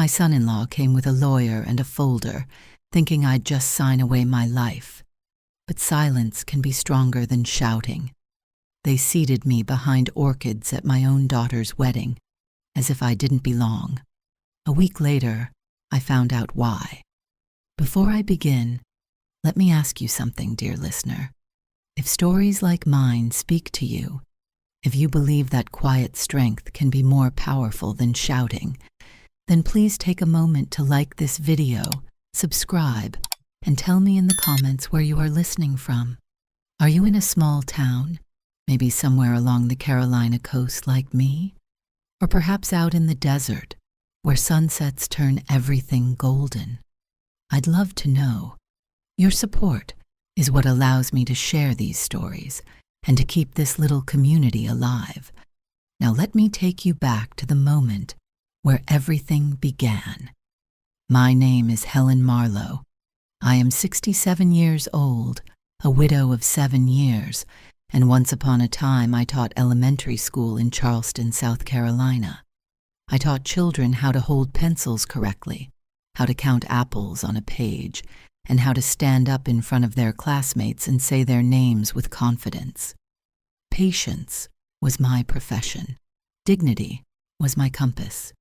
My son-in-law came with a lawyer and a folder, thinking I'd just sign away my life. But silence can be stronger than shouting. They seated me behind orchids at my own daughter's wedding, as if I didn't belong. A week later, I found out why. Before I begin, let me ask you something, dear listener. If stories like mine speak to you, if you believe that quiet strength can be more powerful than shouting, then please take a moment to like this video, subscribe, and tell me in the comments where you are listening from. Are you in a small town, maybe somewhere along the Carolina coast like me? Or perhaps out in the desert, where sunsets turn everything golden? I'd love to know. Your support is what allows me to share these stories and to keep this little community alive. Now let me take you back to the moment where everything began. My name is Helen Marlowe. I am 67 years old, a widow of 7 years, and once upon a time I taught elementary school in Charleston, South Carolina. I taught children how to hold pencils correctly, how to count apples on a page, and how to stand up in front of their classmates and say their names with confidence. Patience was my profession. Dignity was my compass.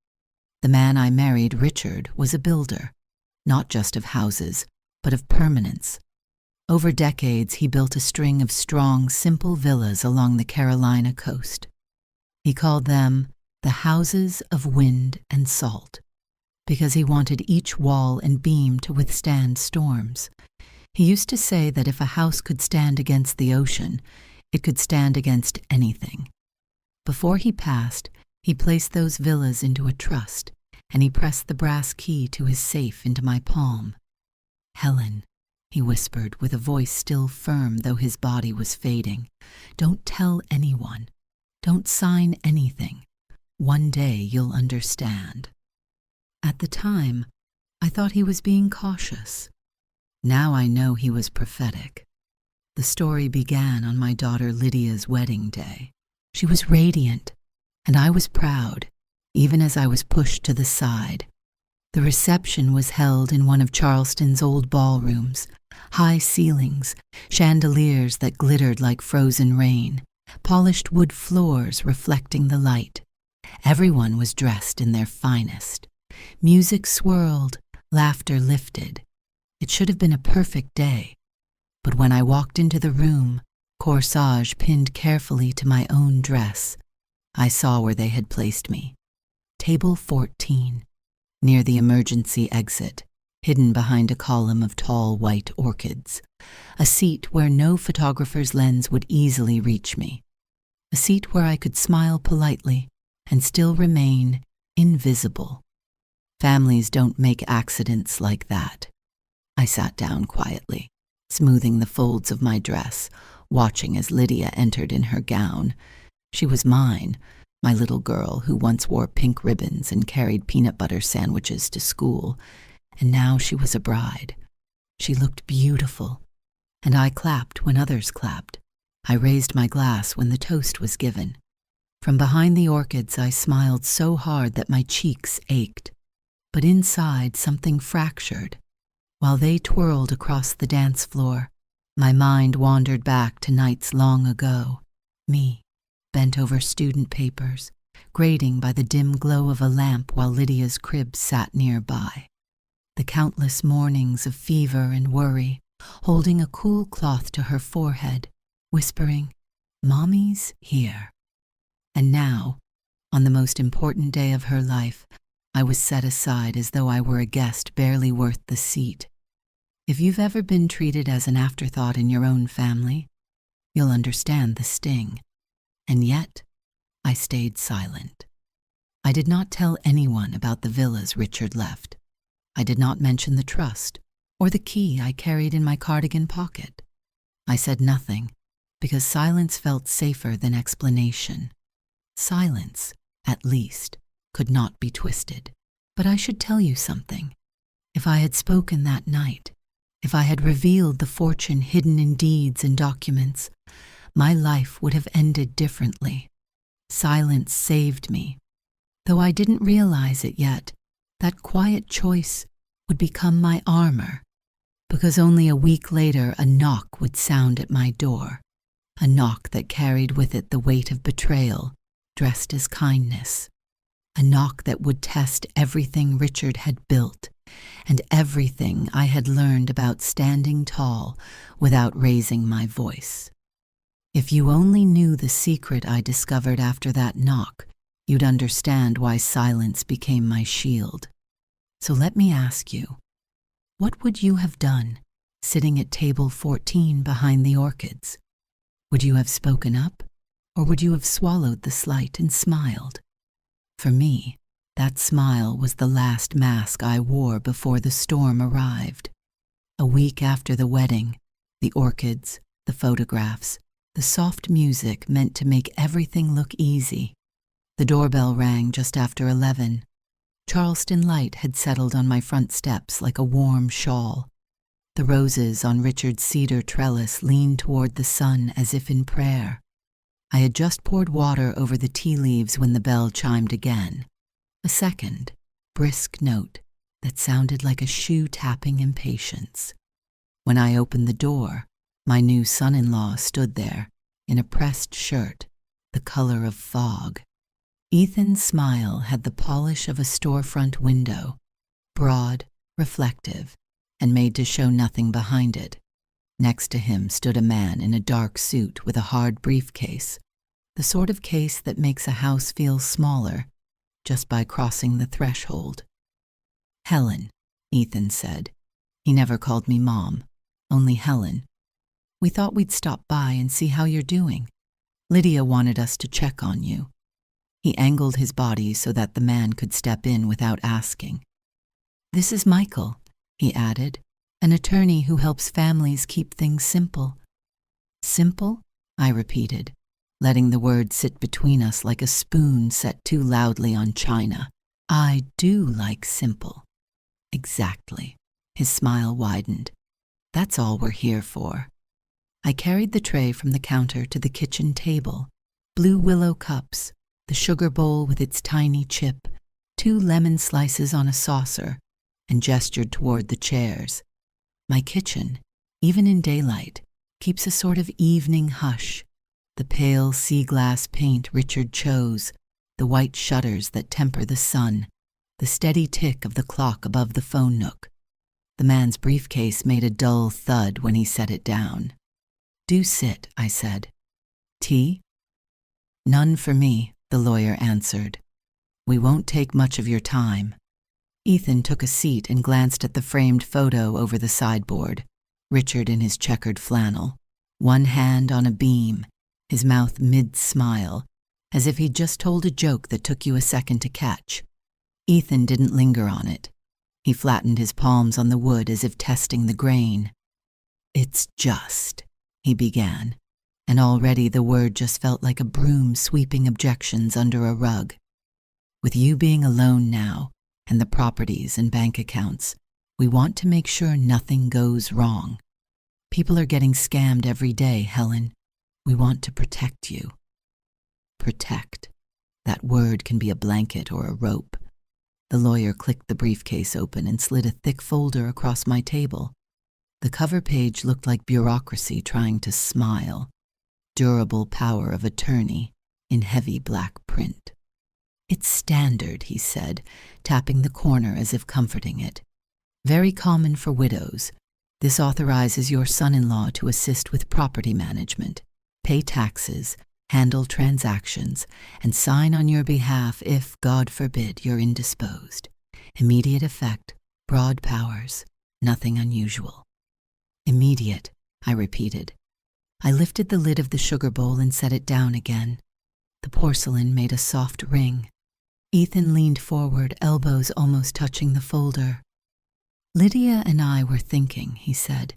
The man I married, Richard, was a builder, not just of houses, but of permanence. Over decades, he built a string of strong, simple villas along the Carolina coast. He called them the houses of wind and salt, because he wanted each wall and beam to withstand storms. He used to say that if a house could stand against the ocean, it could stand against anything. Before he passed, he placed those villas into a trust, and he pressed the brass key to his safe into my palm. "Helen," he whispered with a voice still firm though his body was fading, "don't tell anyone. Don't sign anything. One day you'll understand." At the time, I thought he was being cautious. Now I know he was prophetic. The story began on my daughter Lydia's wedding day. She was radiant, and I was proud, even as I was pushed to the side. The reception was held in one of Charleston's old ballrooms, high ceilings, chandeliers that glittered like frozen rain, polished wood floors reflecting the light. Everyone was dressed in their finest. Music swirled, laughter lifted. It should have been a perfect day, but when I walked into the room, corsage pinned carefully to my own dress, I saw where they had placed me. Table 14, near the emergency exit, hidden behind a column of tall white orchids, a seat where no photographer's lens would easily reach me, a seat where I could smile politely and still remain invisible. Families don't make accidents like that. I sat down quietly, smoothing the folds of my dress, watching as Lydia entered in her gown. She was mine, my little girl who once wore pink ribbons and carried peanut butter sandwiches to school, and now she was a bride. She looked beautiful, and I clapped when others clapped. I raised my glass when the toast was given. From behind the orchids I smiled so hard that my cheeks ached, but inside something fractured. While they twirled across the dance floor, my mind wandered back to nights long ago, me, bent over student papers, grading by the dim glow of a lamp while Lydia's crib sat nearby. The countless mornings of fever and worry, holding a cool cloth to her forehead, whispering, "Mommy's here." And now, on the most important day of her life, I was set aside as though I were a guest barely worth the seat. If you've ever been treated as an afterthought in your own family, you'll understand the sting. And yet, I stayed silent. I did not tell anyone about the villas Richard left. I did not mention the trust or the key I carried in my cardigan pocket. I said nothing because silence felt safer than explanation. Silence, at least, could not be twisted. But I should tell you something. If I had spoken that night, if I had revealed the fortune hidden in deeds and documents, my life would have ended differently. Silence saved me. Though I didn't realize it yet, that quiet choice would become my armor, because only a week later a knock would sound at my door, a knock that carried with it the weight of betrayal, dressed as kindness, a knock that would test everything Richard had built and everything I had learned about standing tall without raising my voice. If you only knew the secret I discovered after that knock, you'd understand why silence became my shield. So let me ask you, what would you have done sitting at table 14 behind the orchids? Would you have spoken up, or would you have swallowed the slight and smiled? For me, that smile was the last mask I wore before the storm arrived. A week after the wedding, the orchids, the photographs, the soft music meant to make everything look easy. The doorbell rang just after 11. Charleston light had settled on my front steps like a warm shawl. The roses on Richard's cedar trellis leaned toward the sun as if in prayer. I had just poured water over the tea leaves when the bell chimed again. A second, brisk note that sounded like a shoe tapping impatience. When I opened the door, my new son-in-law stood there in a pressed shirt, the color of fog. Ethan's smile had the polish of a storefront window, broad, reflective, and made to show nothing behind it. Next to him stood a man in a dark suit with a hard briefcase, the sort of case that makes a house feel smaller just by crossing the threshold. "Helen," Ethan said. He never called me Mom, only Helen. "We thought we'd stop by and see how you're doing. Lydia wanted us to check on you." He angled his body so that the man could step in without asking. "This is Michael," he added, "an attorney who helps families keep things simple." "Simple?" I repeated, letting the word sit between us like a spoon set too loudly on china. "I do like simple." "Exactly." His smile widened. "That's all we're here for." I carried the tray from the counter to the kitchen table. Blue willow cups, the sugar bowl with its tiny chip, 2 lemon slices on a saucer, and gestured toward the chairs. My kitchen, even in daylight, keeps a sort of evening hush. The pale sea glass paint Richard chose, the white shutters that temper the sun, the steady tick of the clock above the phone nook. The man's briefcase made a dull thud when he set it down. "Do sit," I said. "Tea?" "None for me," the lawyer answered. "We won't take much of your time." Ethan took a seat and glanced at the framed photo over the sideboard, Richard in his checkered flannel, one hand on a beam, his mouth mid-smile, as if he'd just told a joke that took you a second to catch. Ethan didn't linger on it. He flattened his palms on the wood as if testing the grain. "It's just," he began, and already the word just felt like a broom sweeping objections under a rug. "With you being alone now, and the properties and bank accounts, we want to make sure nothing goes wrong. People are getting scammed every day, Helen. We want to protect you." Protect. That word can be a blanket or a rope. The lawyer clicked the briefcase open and slid a thick folder across my table. The cover page looked like bureaucracy trying to smile. Durable power of attorney in heavy black print. "It's standard," he said, tapping the corner as if comforting it. "Very common for widows. This authorizes your son-in-law to assist with property management, pay taxes, handle transactions, and sign on your behalf if, God forbid, you're indisposed. Immediate effect, broad powers, nothing unusual." "Immediate," I repeated. I lifted the lid of the sugar bowl and set it down again. The porcelain made a soft ring. Ethan leaned forward, elbows almost touching the folder. "Lydia and I were thinking," he said,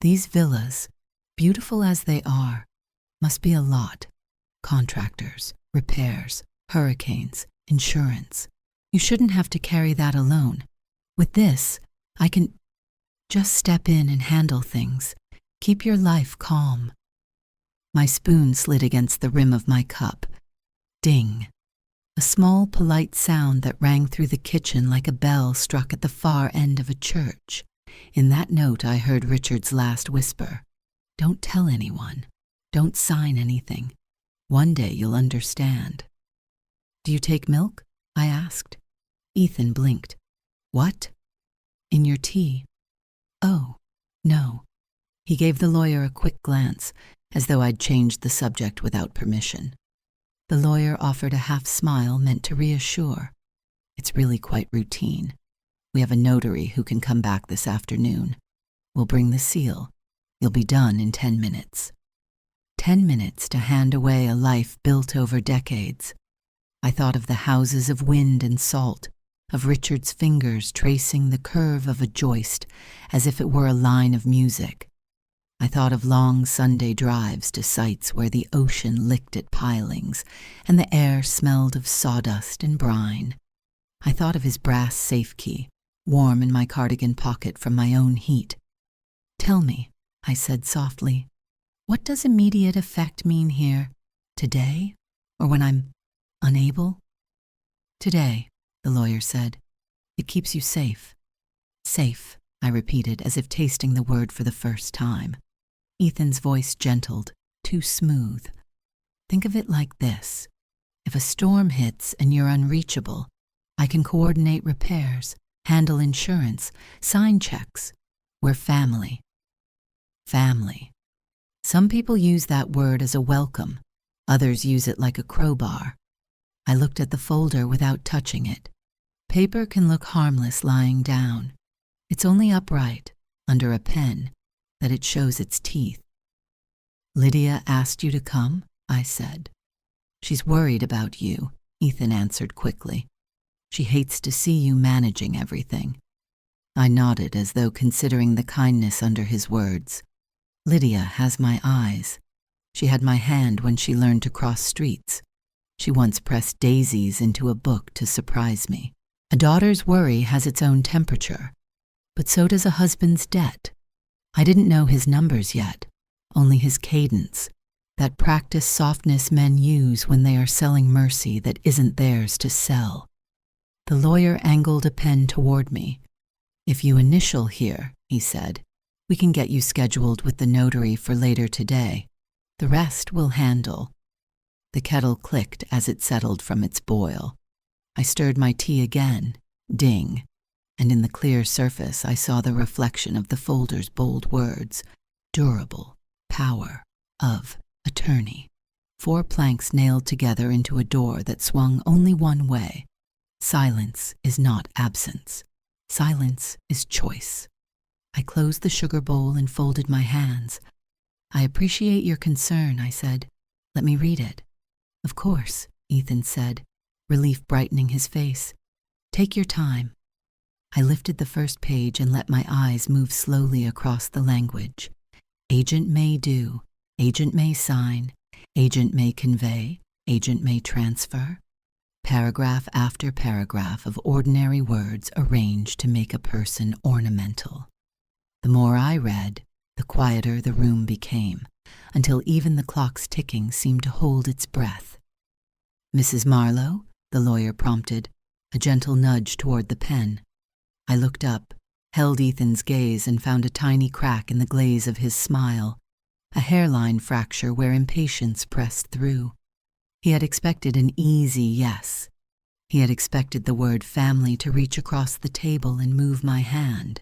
"these villas, beautiful as they are, must be a lot. Contractors, repairs, hurricanes, insurance. You shouldn't have to carry that alone. With this, I can just step in and handle things. Keep your life calm." My spoon slid against the rim of my cup. Ding. a small, polite sound that rang through the kitchen like a bell struck at the far end of a church. In that note, I heard Richard's last whisper. Don't tell anyone. Don't sign anything. One day you'll understand. Do you take milk? I asked. Ethan blinked. What? In your tea. Oh, no. He gave the lawyer a quick glance, as though I'd changed the subject without permission. The lawyer offered a half smile meant to reassure. It's really quite routine. We have a notary who can come back this afternoon. We'll bring the seal. You'll be done in 10 minutes. 10 minutes to hand away a life built over decades. I thought of the houses of wind and salt, of Richard's fingers tracing the curve of a joist as if it were a line of music. I thought of long Sunday drives to sites where the ocean licked at pilings and the air smelled of sawdust and brine. I thought of his brass safe key, warm in my cardigan pocket from my own heat. Tell me, I said softly, what does immediate effect mean here? Today? Or when I'm unable? Today, the lawyer said. It keeps you safe. Safe, I repeated as if tasting the word for the first time. Ethan's voice gentled, too smooth. Think of it like this. If a storm hits and you're unreachable, I can coordinate repairs, handle insurance, sign checks. We're family. Family. Some people use that word as a welcome. Others use it like a crowbar. I looked at the folder without touching it. Paper can look harmless lying down. It's only upright, under a pen, that it shows its teeth. Lydia asked you to come, I said. She's worried about you, Ethan answered quickly. She hates to see you managing everything. I nodded as though considering the kindness under his words. Lydia has my eyes. She had my hand when she learned to cross streets. She once pressed daisies into a book to surprise me. A daughter's worry has its own temperature, but so does a husband's debt. I didn't know his numbers yet, only his cadence, that practiced softness men use when they are selling mercy that isn't theirs to sell. The lawyer angled a pen toward me. If you initial here, he said, we can get you scheduled with the notary for later today. The rest we'll handle. The kettle clicked as it settled from its boil. I stirred my tea again, ding, and in the clear surface I saw the reflection of the folder's bold words, durable, power, of, attorney. 4 planks nailed together into a door that swung only one way. Silence is not absence. Silence is choice. I closed the sugar bowl and folded my hands. I appreciate your concern, I said. Let me read it. Of course, Ethan said, relief brightening his face. Take your time. I lifted the first page and let my eyes move slowly across the language. Agent may do, agent may sign, agent may convey, agent may transfer. Paragraph after paragraph of ordinary words arranged to make a person ornamental. The more I read, the quieter the room became, until even the clock's ticking seemed to hold its breath. Mrs. Marlowe, the lawyer prompted, a gentle nudge toward the pen. I looked up, held Ethan's gaze, and found a tiny crack in the glaze of his smile, a hairline fracture where impatience pressed through. He had expected an easy yes. He had expected the word family to reach across the table and move my hand.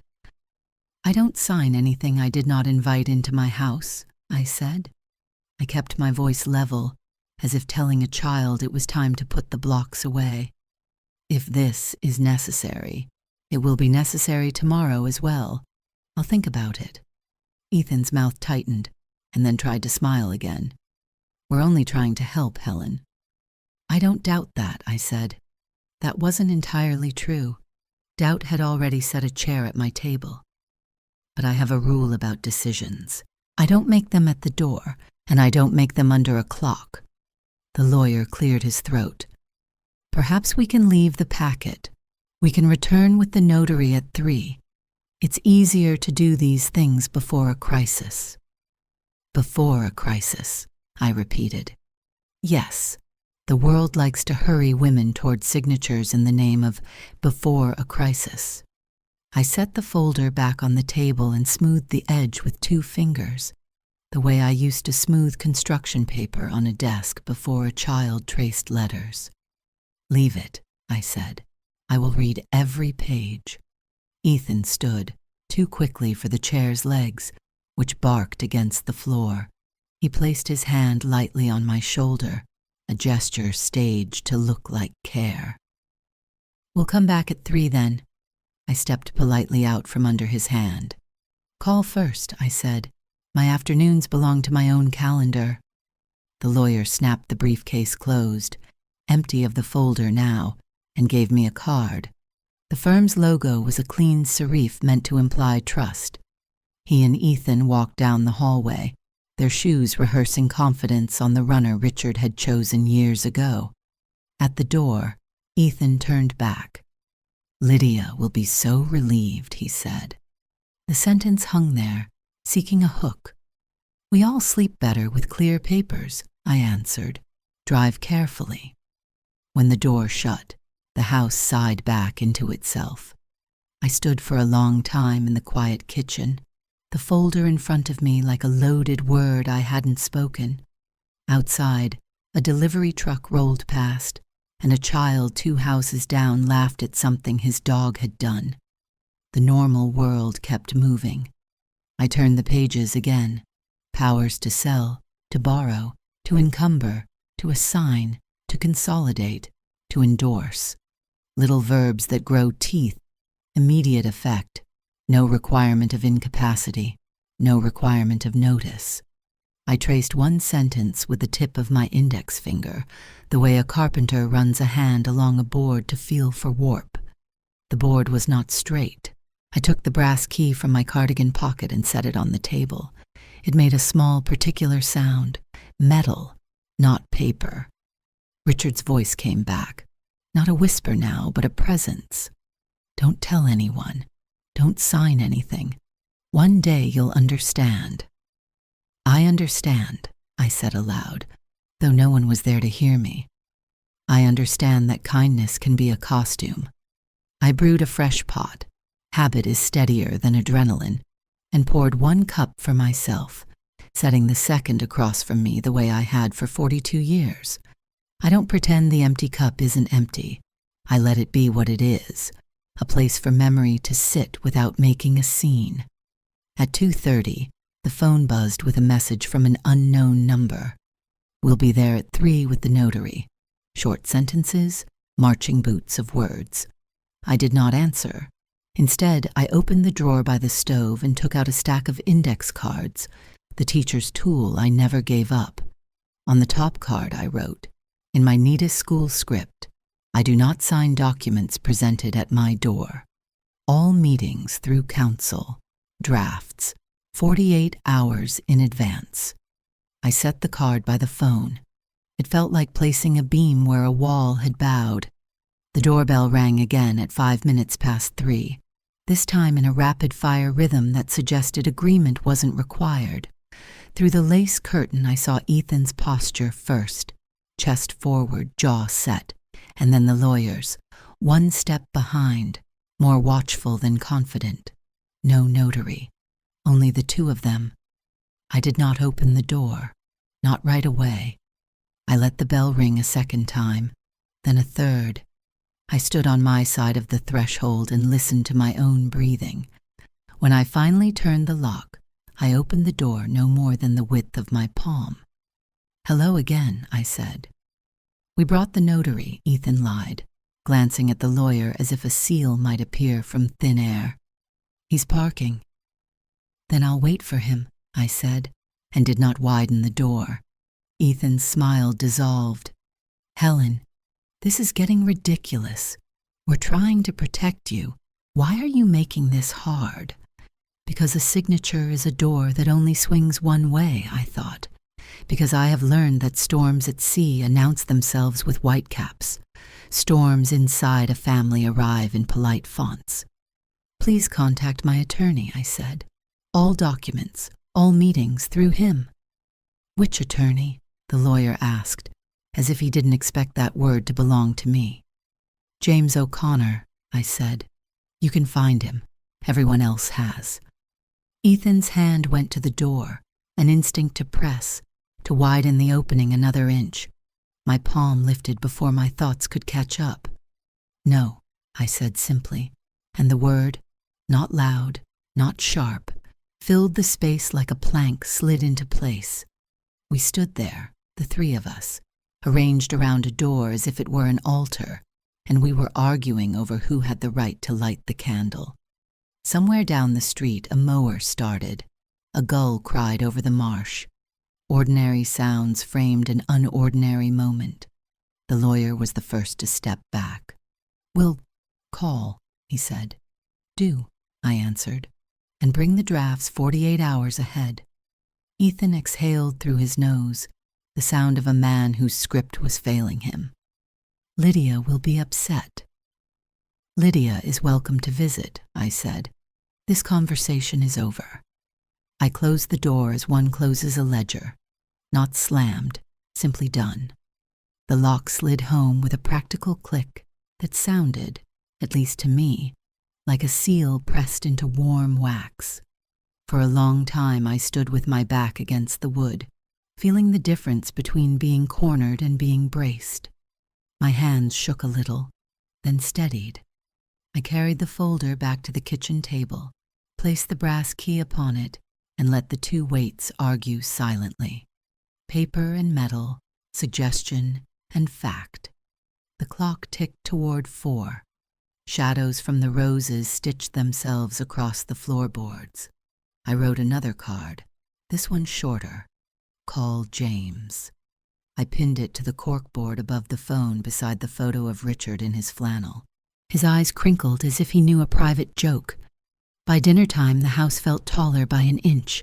I don't sign anything I did not invite into my house, I said. I kept my voice level, as if telling a child it was time to put the blocks away. If this is necessary, it will be necessary tomorrow as well. I'll think about it. Ethan's mouth tightened, and then tried to smile again. We're only trying to help, Helen. I don't doubt that, I said. That wasn't entirely true. Doubt had already set a chair at my table. But I have a rule about decisions. I don't make them at the door, and I don't make them under a clock. The lawyer cleared his throat. Perhaps we can leave the packet. We can return with the notary at 3. It's easier to do these things before a crisis. Before a crisis, I repeated. Yes, The world likes to hurry women toward signatures in the name of before a crisis. I set the folder back on the table and smoothed the edge with 2 fingers, the way I used to smooth construction paper on a desk before a child traced letters. "Leave it," I said. "I will read every page." Ethan stood, too quickly for the chair's legs, which barked against the floor. He placed his hand lightly on my shoulder, a gesture staged to look like care. "We'll come back at 3 then." I stepped politely out from under his hand. "Call first," I said. "My afternoons belong to my own calendar." The lawyer snapped the briefcase closed, empty of the folder now, and gave me a card. The firm's logo was a clean serif meant to imply trust. He and Ethan walked down the hallway, their shoes rehearsing confidence on the runner Richard had chosen years ago. At the door, Ethan turned back. "Lydia will be so relieved," he said. The sentence hung there, seeking a hook. "We all sleep better with clear papers," I answered. "Drive carefully." When the door shut, the house sighed back into itself. I stood for a long time in the quiet kitchen, the folder in front of me like a loaded word I hadn't spoken. Outside, a delivery truck rolled past, and a child 2 houses down laughed at something his dog had done. The normal world kept moving. I turned the pages again. Powers to sell, to borrow, to encumber, to assign, to consolidate, to endorse. Little verbs that grow teeth, immediate effect, no requirement of incapacity, no requirement of notice. I traced 1 sentence with the tip of my index finger, the way a carpenter runs a hand along a board to feel for warp. The board was not straight. I took the brass key from my cardigan pocket and set it on the table. It made a small, particular sound, metal, not paper. Richard's voice came back. Not a whisper now, but a presence. "Don't tell anyone. Don't sign anything. One day you'll understand." "I understand," I said aloud, though no one was there to hear me. "I understand that kindness can be a costume." I brewed a fresh pot. Habit is steadier than adrenaline, and poured 1 cup for myself, setting the second across from me the way I had for 42 years. I don't pretend the empty cup isn't empty. I let it be what it is, a place for memory to sit without making a scene. At 2:30, the phone buzzed with a message from an unknown number. "We'll be there at 3 with the notary." Short sentences, marching boots of words. I did not answer. Instead, I opened the drawer by the stove and took out a stack of index cards, the teacher's tool I never gave up. On the top card I wrote, in my neatest school script, "I do not sign documents presented at my door. All meetings through council, drafts, 48 hours in advance." I set the card by the phone. It felt like placing a beam where a wall had bowed. The doorbell rang again at 5 minutes past 3, this time in a rapid-fire rhythm that suggested agreement wasn't required. Through the lace curtain I saw Ethan's posture first, chest forward, jaw set, and then the lawyer's, 1 step behind, more watchful than confident. No notary, only the 2 of them. I did not open the door, not right away. I let the bell ring a second time, then a third. I stood on my side of the threshold and listened to my own breathing. When I finally turned the lock, I opened the door no more than the width of my palm. "Hello again," I said. "We brought the notary," Ethan lied, glancing at the lawyer as if a seal might appear from thin air. "He's parking." "Then I'll wait for him," I said, and did not widen the door. Ethan's smile dissolved. "Helen, this is getting ridiculous. We're trying to protect you. Why are you making this hard?" "Because a signature is a door that only swings one way," I thought. "Because I have learned that storms at sea announce themselves with whitecaps. Storms inside a family arrive in polite fonts." "Please contact my attorney," I said. "All documents, all meetings through him." "Which attorney?" the lawyer asked, as if he didn't expect that word to belong to me. "James O'Connor," I said. "You can find him. Everyone else has." Ethan's hand went to the door, an instinct to press, to widen the opening another inch. My palm lifted before my thoughts could catch up. "No," I said simply, and the word, not loud, not sharp, filled the space like a plank slid into place. We stood there, the three of us, arranged around a door as if it were an altar, and we were arguing over who had the right to light the candle. Somewhere down the street a mower started. A gull cried over the marsh. Ordinary sounds framed an unordinary moment. The lawyer was the first to step back. "We'll call," he said. "Do," I answered, "and bring the drafts 48 hours ahead." Ethan exhaled through his nose, the sound of a man whose script was failing him. "Lydia will be upset." "Lydia is welcome to visit," I said. "This conversation is over." I closed the door as one closes a ledger. Not slammed, simply done. The lock slid home with a practical click that sounded, at least to me, like a seal pressed into warm wax. For a long time I stood with my back against the wood, feeling the difference between being cornered and being braced. My hands shook a little, then steadied. I carried the folder back to the kitchen table, placed the brass key upon it, and let the two weights argue silently. Paper and metal, suggestion and fact. The clock ticked toward 4. Shadows from the roses stitched themselves across the floorboards. I wrote another card, this one shorter. "Call James." I pinned it to the corkboard above the phone beside the photo of Richard in his flannel. His eyes crinkled as if he knew a private joke. By dinner time, the house felt taller by an inch.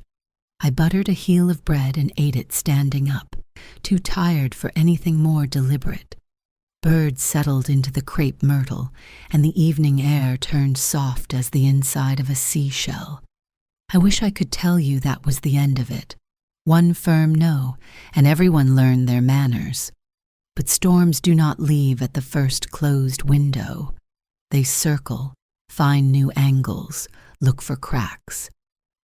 I buttered a heel of bread and ate it standing up, too tired for anything more deliberate. Birds settled into the crepe myrtle, and the evening air turned soft as the inside of a seashell. I wish I could tell you that was the end of it. One firm no, and everyone learned their manners. But storms do not leave at the first closed window. They circle, find new angles, look for cracks.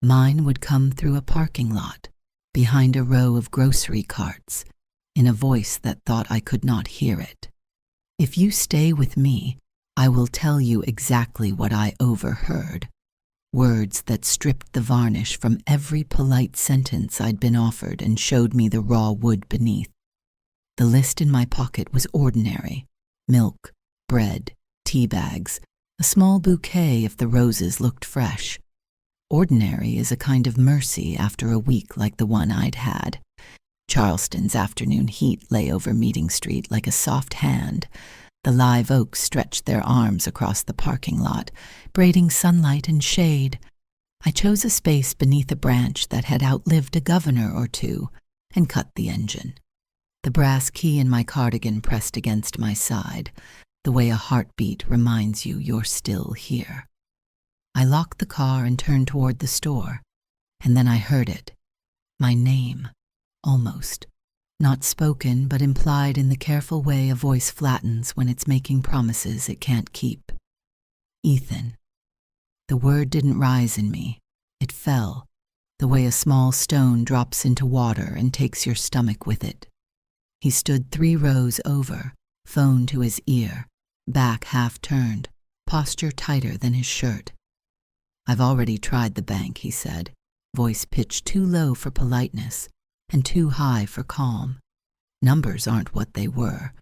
Mine would come through a parking lot, behind a row of grocery carts, in a voice that thought I could not hear it. If you stay with me, I will tell you exactly what I overheard. Words that stripped the varnish from every polite sentence I'd been offered and showed me the raw wood beneath. The list in my pocket was ordinary: milk, bread, tea bags, a small bouquet if the roses looked fresh. Ordinary is a kind of mercy after a week like the one I'd had. Charleston's afternoon heat lay over Meeting Street like a soft hand. The live oaks stretched their arms across the parking lot, braiding sunlight and shade. I chose a space beneath a branch that had outlived a governor or two and cut the engine. The brass key in my cardigan pressed against my side, the way a heartbeat reminds you you're still here. I locked the car and turned toward the store, and then I heard it. My name, almost. Not spoken, but implied in the careful way a voice flattens when it's making promises it can't keep. Ethan. The word didn't rise in me. It fell, the way a small stone drops into water and takes your stomach with it. He stood 3 rows over, phone to his ear, back half turned, posture tighter than his shirt. "I've already tried the bank," he said, voice pitched too low for politeness and too high for calm. "Numbers aren't what they were.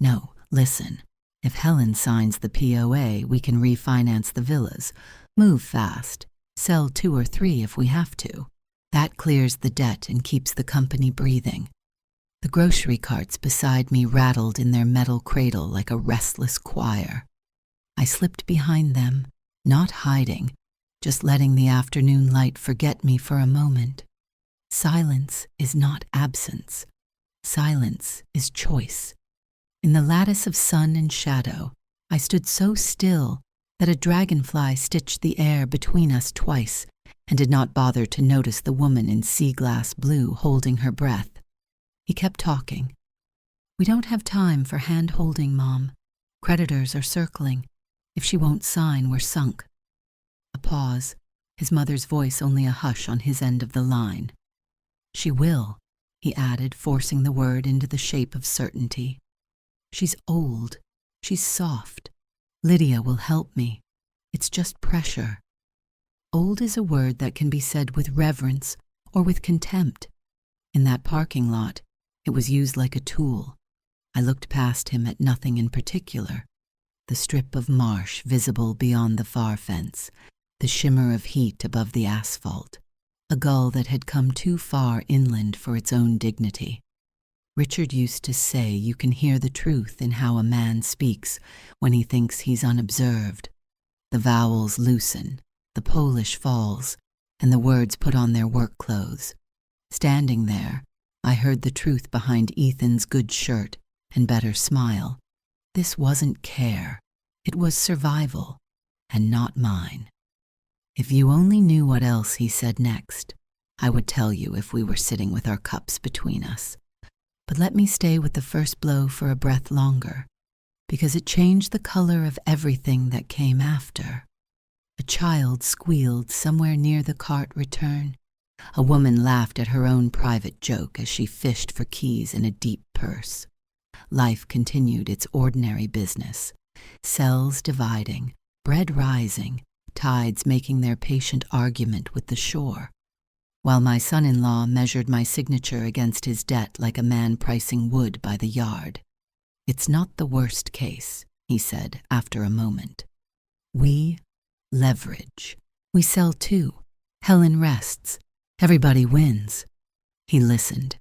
No, listen. If Helen signs the POA, we can refinance the villas, move fast, sell 2 or 3 if we have to. That clears the debt and keeps the company breathing." The grocery carts beside me rattled in their metal cradle like a restless choir. I slipped behind them, not hiding, just letting the afternoon light forget me for a moment. Silence is not absence. Silence is choice. In the lattice of sun and shadow, I stood so still that a dragonfly stitched the air between us twice and did not bother to notice the woman in sea glass blue holding her breath. He kept talking. We don't have time for hand-holding, Mom. Creditors are circling. If she won't sign, we're sunk. A pause, his mother's voice only a hush on his end of the line. She will, he added, forcing the word into the shape of certainty. She's old. She's soft. Lydia will help me. It's just pressure. Old is a word that can be said with reverence or with contempt. In that parking lot, it was used like a tool. I looked past him at nothing in particular. The strip of marsh visible beyond the far fence, the shimmer of heat above the asphalt, a gull that had come too far inland for its own dignity. Richard used to say you can hear the truth in how a man speaks when he thinks he's unobserved. The vowels loosen, the Polish falls, and the words put on their work clothes. Standing there, I heard the truth behind Ethan's good shirt and better smile. This wasn't care. It was survival, and not mine. If you only knew what else he said next, I would tell you if we were sitting with our cups between us. But let me stay with the first blow for a breath longer, because it changed the color of everything that came after. A child squealed somewhere near the cart return. A woman laughed at her own private joke as she fished for keys in a deep purse. Life continued its ordinary business, cells dividing, bread rising, tides making their patient argument with the shore, while my son-in-law measured my signature against his debt like a man pricing wood by the yard. It's not the worst case, he said after a moment. We leverage. We sell too. Helen rests. Everybody wins. He listened.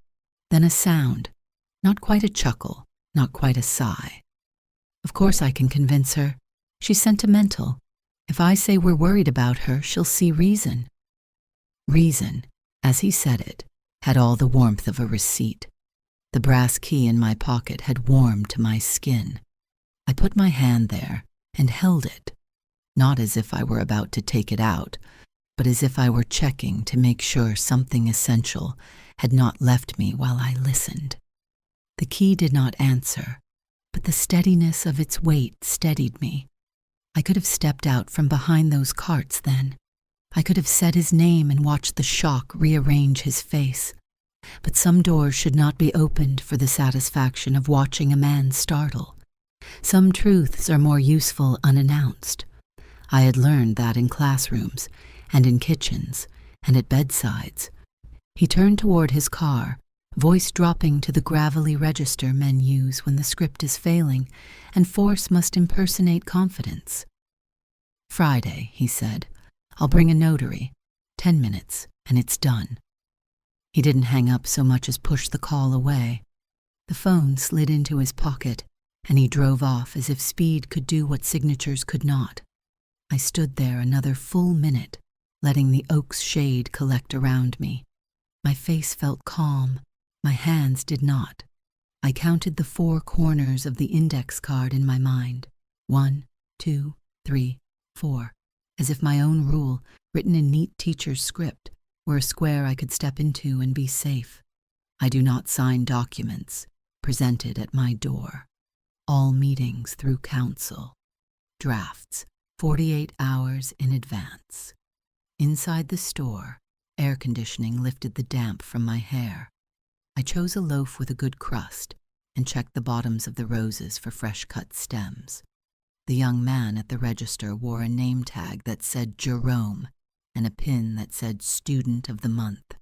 Then a sound. Not quite a chuckle, not quite a sigh. Of course I can convince her. She's sentimental. If I say we're worried about her, she'll see reason. Reason, as he said it, had all the warmth of a receipt. The brass key in my pocket had warmed to my skin. I put my hand there and held it, not as if I were about to take it out, but as if I were checking to make sure something essential had not left me while I listened. The key did not answer, but the steadiness of its weight steadied me. I could have stepped out from behind those carts then. I could have said his name and watched the shock rearrange his face. But some doors should not be opened for the satisfaction of watching a man startle. Some truths are more useful unannounced. I had learned that in classrooms, and in kitchens, and at bedsides. He turned toward his car, voice dropping to the gravelly register men use when the script is failing, and force must impersonate confidence. Friday, he said. I'll bring a notary. 10 minutes, and it's done. He didn't hang up so much as push the call away. The phone slid into his pocket, and he drove off as if speed could do what signatures could not. I stood there another full minute, letting the oak's shade collect around me. My face felt calm. My hands did not. I counted the 4 corners of the index card in my mind. 1, 2, 3, 4. As if my own rule, written in neat teacher's script, were a square I could step into and be safe. I do not sign documents presented at my door. All meetings through council. Drafts, 48 hours in advance. Inside the store, air conditioning lifted the damp from my hair. I chose a loaf with a good crust and checked the bottoms of the roses for fresh-cut stems. The young man at the register wore a name tag that said Jerome and a pin that said Student of the Month.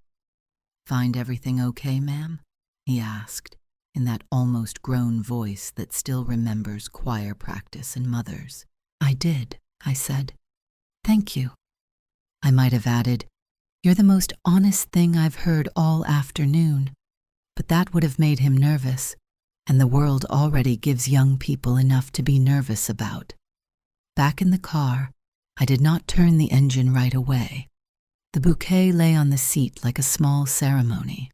"Find everything okay, ma'am?" he asked, in that almost grown voice that still remembers choir practice and mothers. "I did," I said. "Thank you." I might have added, "You're the most honest thing I've heard all afternoon," but that would have made him nervous, and the world already gives young people enough to be nervous about. Back in the car, I did not turn the engine right away. The bouquet lay on the seat like a small ceremony.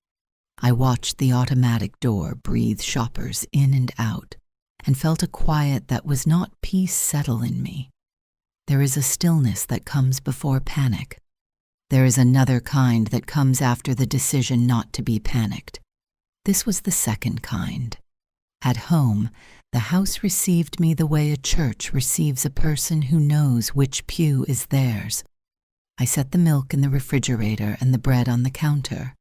I watched the automatic door breathe shoppers in and out, and felt a quiet that was not peace settle in me. There is a stillness that comes before panic. There is another kind that comes after the decision not to be panicked. This was the second kind. At home, the house received me the way a church receives a person who knows which pew is theirs. I set the milk in the refrigerator and the bread on the counter.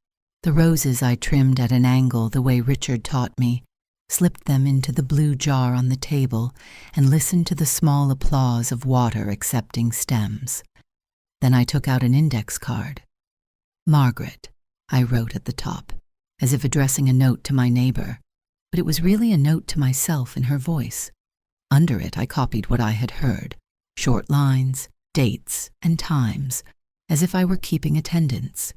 The roses I trimmed at an angle the way Richard taught me, slipped them into the blue jar on the table, and listened to the small applause of water accepting stems. Then I took out an index card. "Margaret," I wrote at the top, as if addressing a note to my neighbor, but it was really a note to myself in her voice. Under it I copied what I had heard, short lines, dates, and times, as if I were keeping attendance.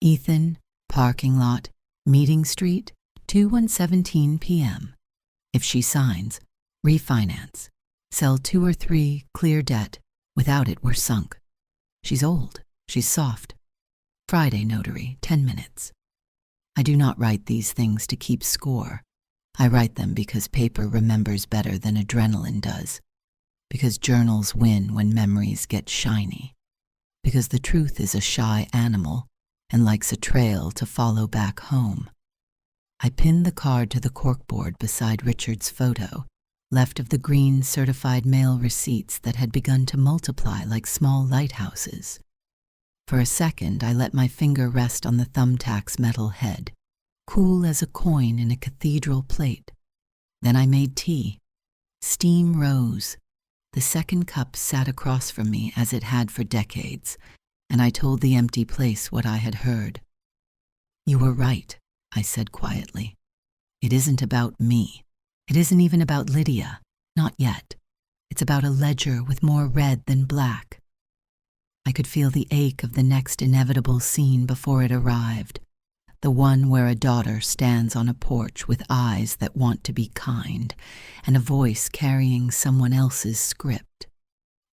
Ethan, parking lot, Meeting Street, 2:17 p.m. If she signs, refinance. Sell 2 or 3, clear debt. Without it, we're sunk. She's old. She's soft. Friday notary, 10 minutes. I do not write these things to keep score. I write them because paper remembers better than adrenaline does. Because journals win when memories get shiny. Because the truth is a shy animal and likes a trail to follow back home. I pinned the card to the corkboard beside Richard's photo, left of the green certified mail receipts that had begun to multiply like small lighthouses. For a second, I let my finger rest on the thumbtack's metal head, cool as a coin in a cathedral plate. Then I made tea. Steam rose. The second cup sat across from me as it had for decades, and I told the empty place what I had heard. "You were right," I said quietly. "It isn't about me. It isn't even about Lydia. Not yet. It's about a ledger with more red than black." I could feel the ache of the next inevitable scene before it arrived, the one where a daughter stands on a porch with eyes that want to be kind and a voice carrying someone else's script,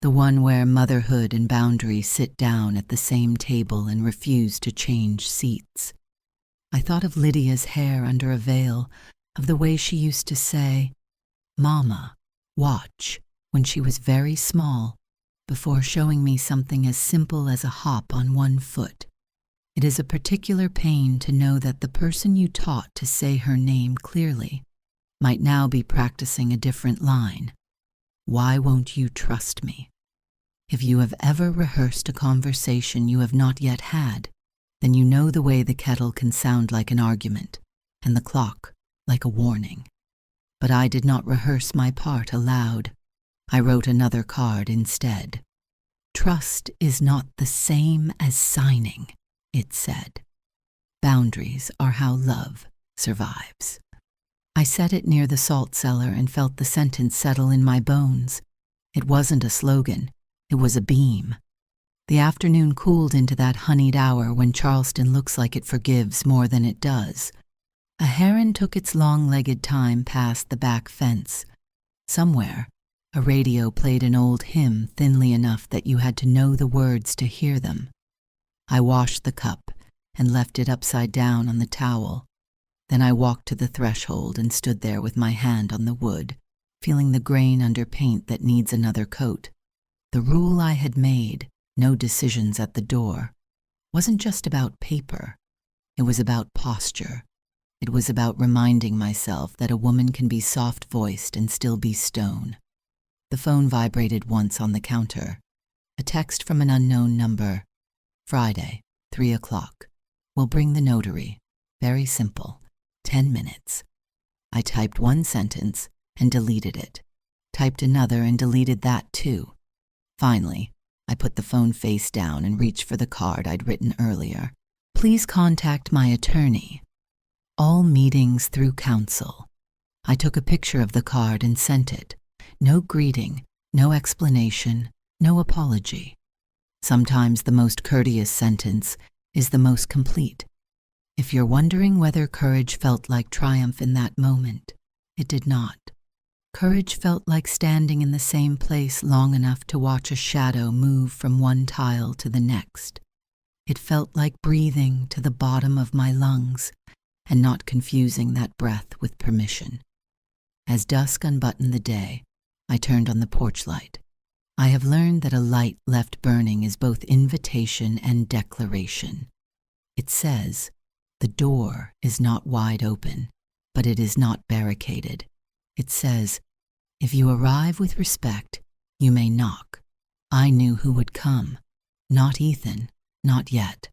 the one where motherhood and boundary sit down at the same table and refuse to change seats. I thought of Lydia's hair under a veil, of the way she used to say, "Mama, watch," when she was very small, before showing me something as simple as a hop on one foot. It is a particular pain to know that the person you taught to say her name clearly might now be practicing a different line. "Why won't you trust me?" If you have ever rehearsed a conversation you have not yet had, then you know the way the kettle can sound like an argument, and the clock like a warning. But I did not rehearse my part aloud. I wrote another card instead. "Trust is not the same as signing," it said. "Boundaries are how love survives." I set it near the salt cellar and felt the sentence settle in my bones. It wasn't a slogan. It was a beam. The afternoon cooled into that honeyed hour when Charleston looks like it forgives more than it does. A heron took its long-legged time past the back fence. Somewhere, a radio played an old hymn thinly enough that you had to know the words to hear them. I washed the cup and left it upside down on the towel. Then I walked to the threshold and stood there with my hand on the wood, feeling the grain under paint that needs another coat. The rule I had made, no decisions at the door, wasn't just about paper. It was about posture. It was about reminding myself that a woman can be soft-voiced and still be stone. The phone vibrated once on the counter. A text from an unknown number. "Friday, 3 o'clock. Will bring the notary. Very simple. 10 minutes. I typed one sentence and deleted it. Typed another and deleted that too. Finally, I put the phone face down and reached for the card I'd written earlier. "Please contact my attorney. All meetings through counsel." I took a picture of the card and sent it. No greeting, no explanation, no apology. Sometimes the most courteous sentence is the most complete. If you're wondering whether courage felt like triumph in that moment, it did not. Courage felt like standing in the same place long enough to watch a shadow move from one tile to the next. It felt like breathing to the bottom of my lungs and not confusing that breath with permission. As dusk unbuttoned the day, I turned on the porch light. I have learned that a light left burning is both invitation and declaration. It says, the door is not wide open, but it is not barricaded. It says, "If you arrive with respect, you may knock." I knew who would come. Not Ethan, not yet.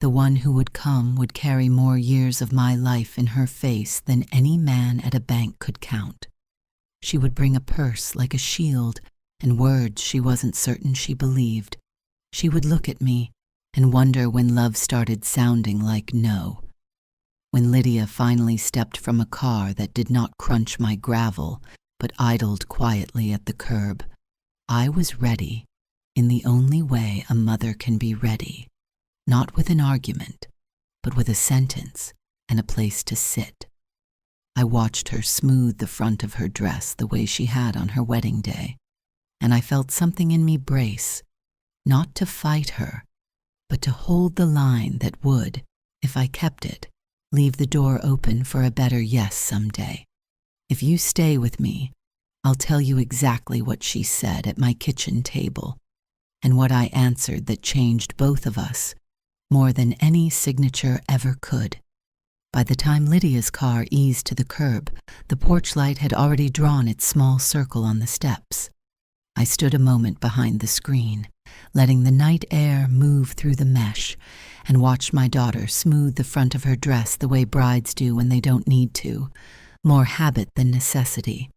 The one who would come would carry more years of my life in her face than any man at a bank could count. She would bring a purse like a shield and words she wasn't certain she believed. She would look at me and wonder when love started sounding like no. When Lydia finally stepped from a car that did not crunch my gravel but idled quietly at the curb, I was ready in the only way a mother can be ready, not with an argument, but with a sentence and a place to sit. I watched her smooth the front of her dress the way she had on her wedding day, and I felt something in me brace, not to fight her, but to hold the line that would, if I kept it, leave the door open for a better yes someday. If you stay with me, I'll tell you exactly what she said at my kitchen table, and what I answered that changed both of us more than any signature ever could. By the time Lydia's car eased to the curb, the porch light had already drawn its small circle on the steps. I stood a moment behind the screen, letting the night air move through the mesh, and watched my daughter smooth the front of her dress the way brides do when they don't need to, more habit than necessity.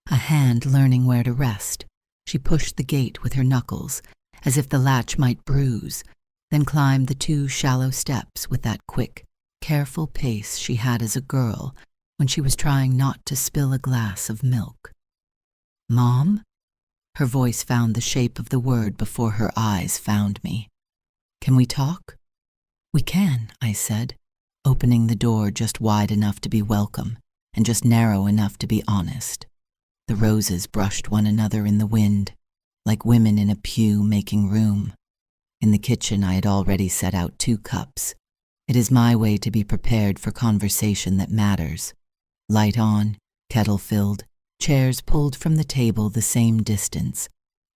A hand learning where to rest, she pushed the gate with her knuckles, as if the latch might bruise, then climbed the 2 shallow steps with that quick, careful pace she had as a girl when she was trying not to spill a glass of milk. "Mom?" Her voice found the shape of the word before her eyes found me. "Can we talk?" "We can," I said, opening the door just wide enough to be welcome and just narrow enough to be honest. The roses brushed one another in the wind, like women in a pew making room. In the kitchen I had already set out 2 cups. It is my way to be prepared for conversation that matters. Light on, kettle filled, chairs pulled from the table the same distance,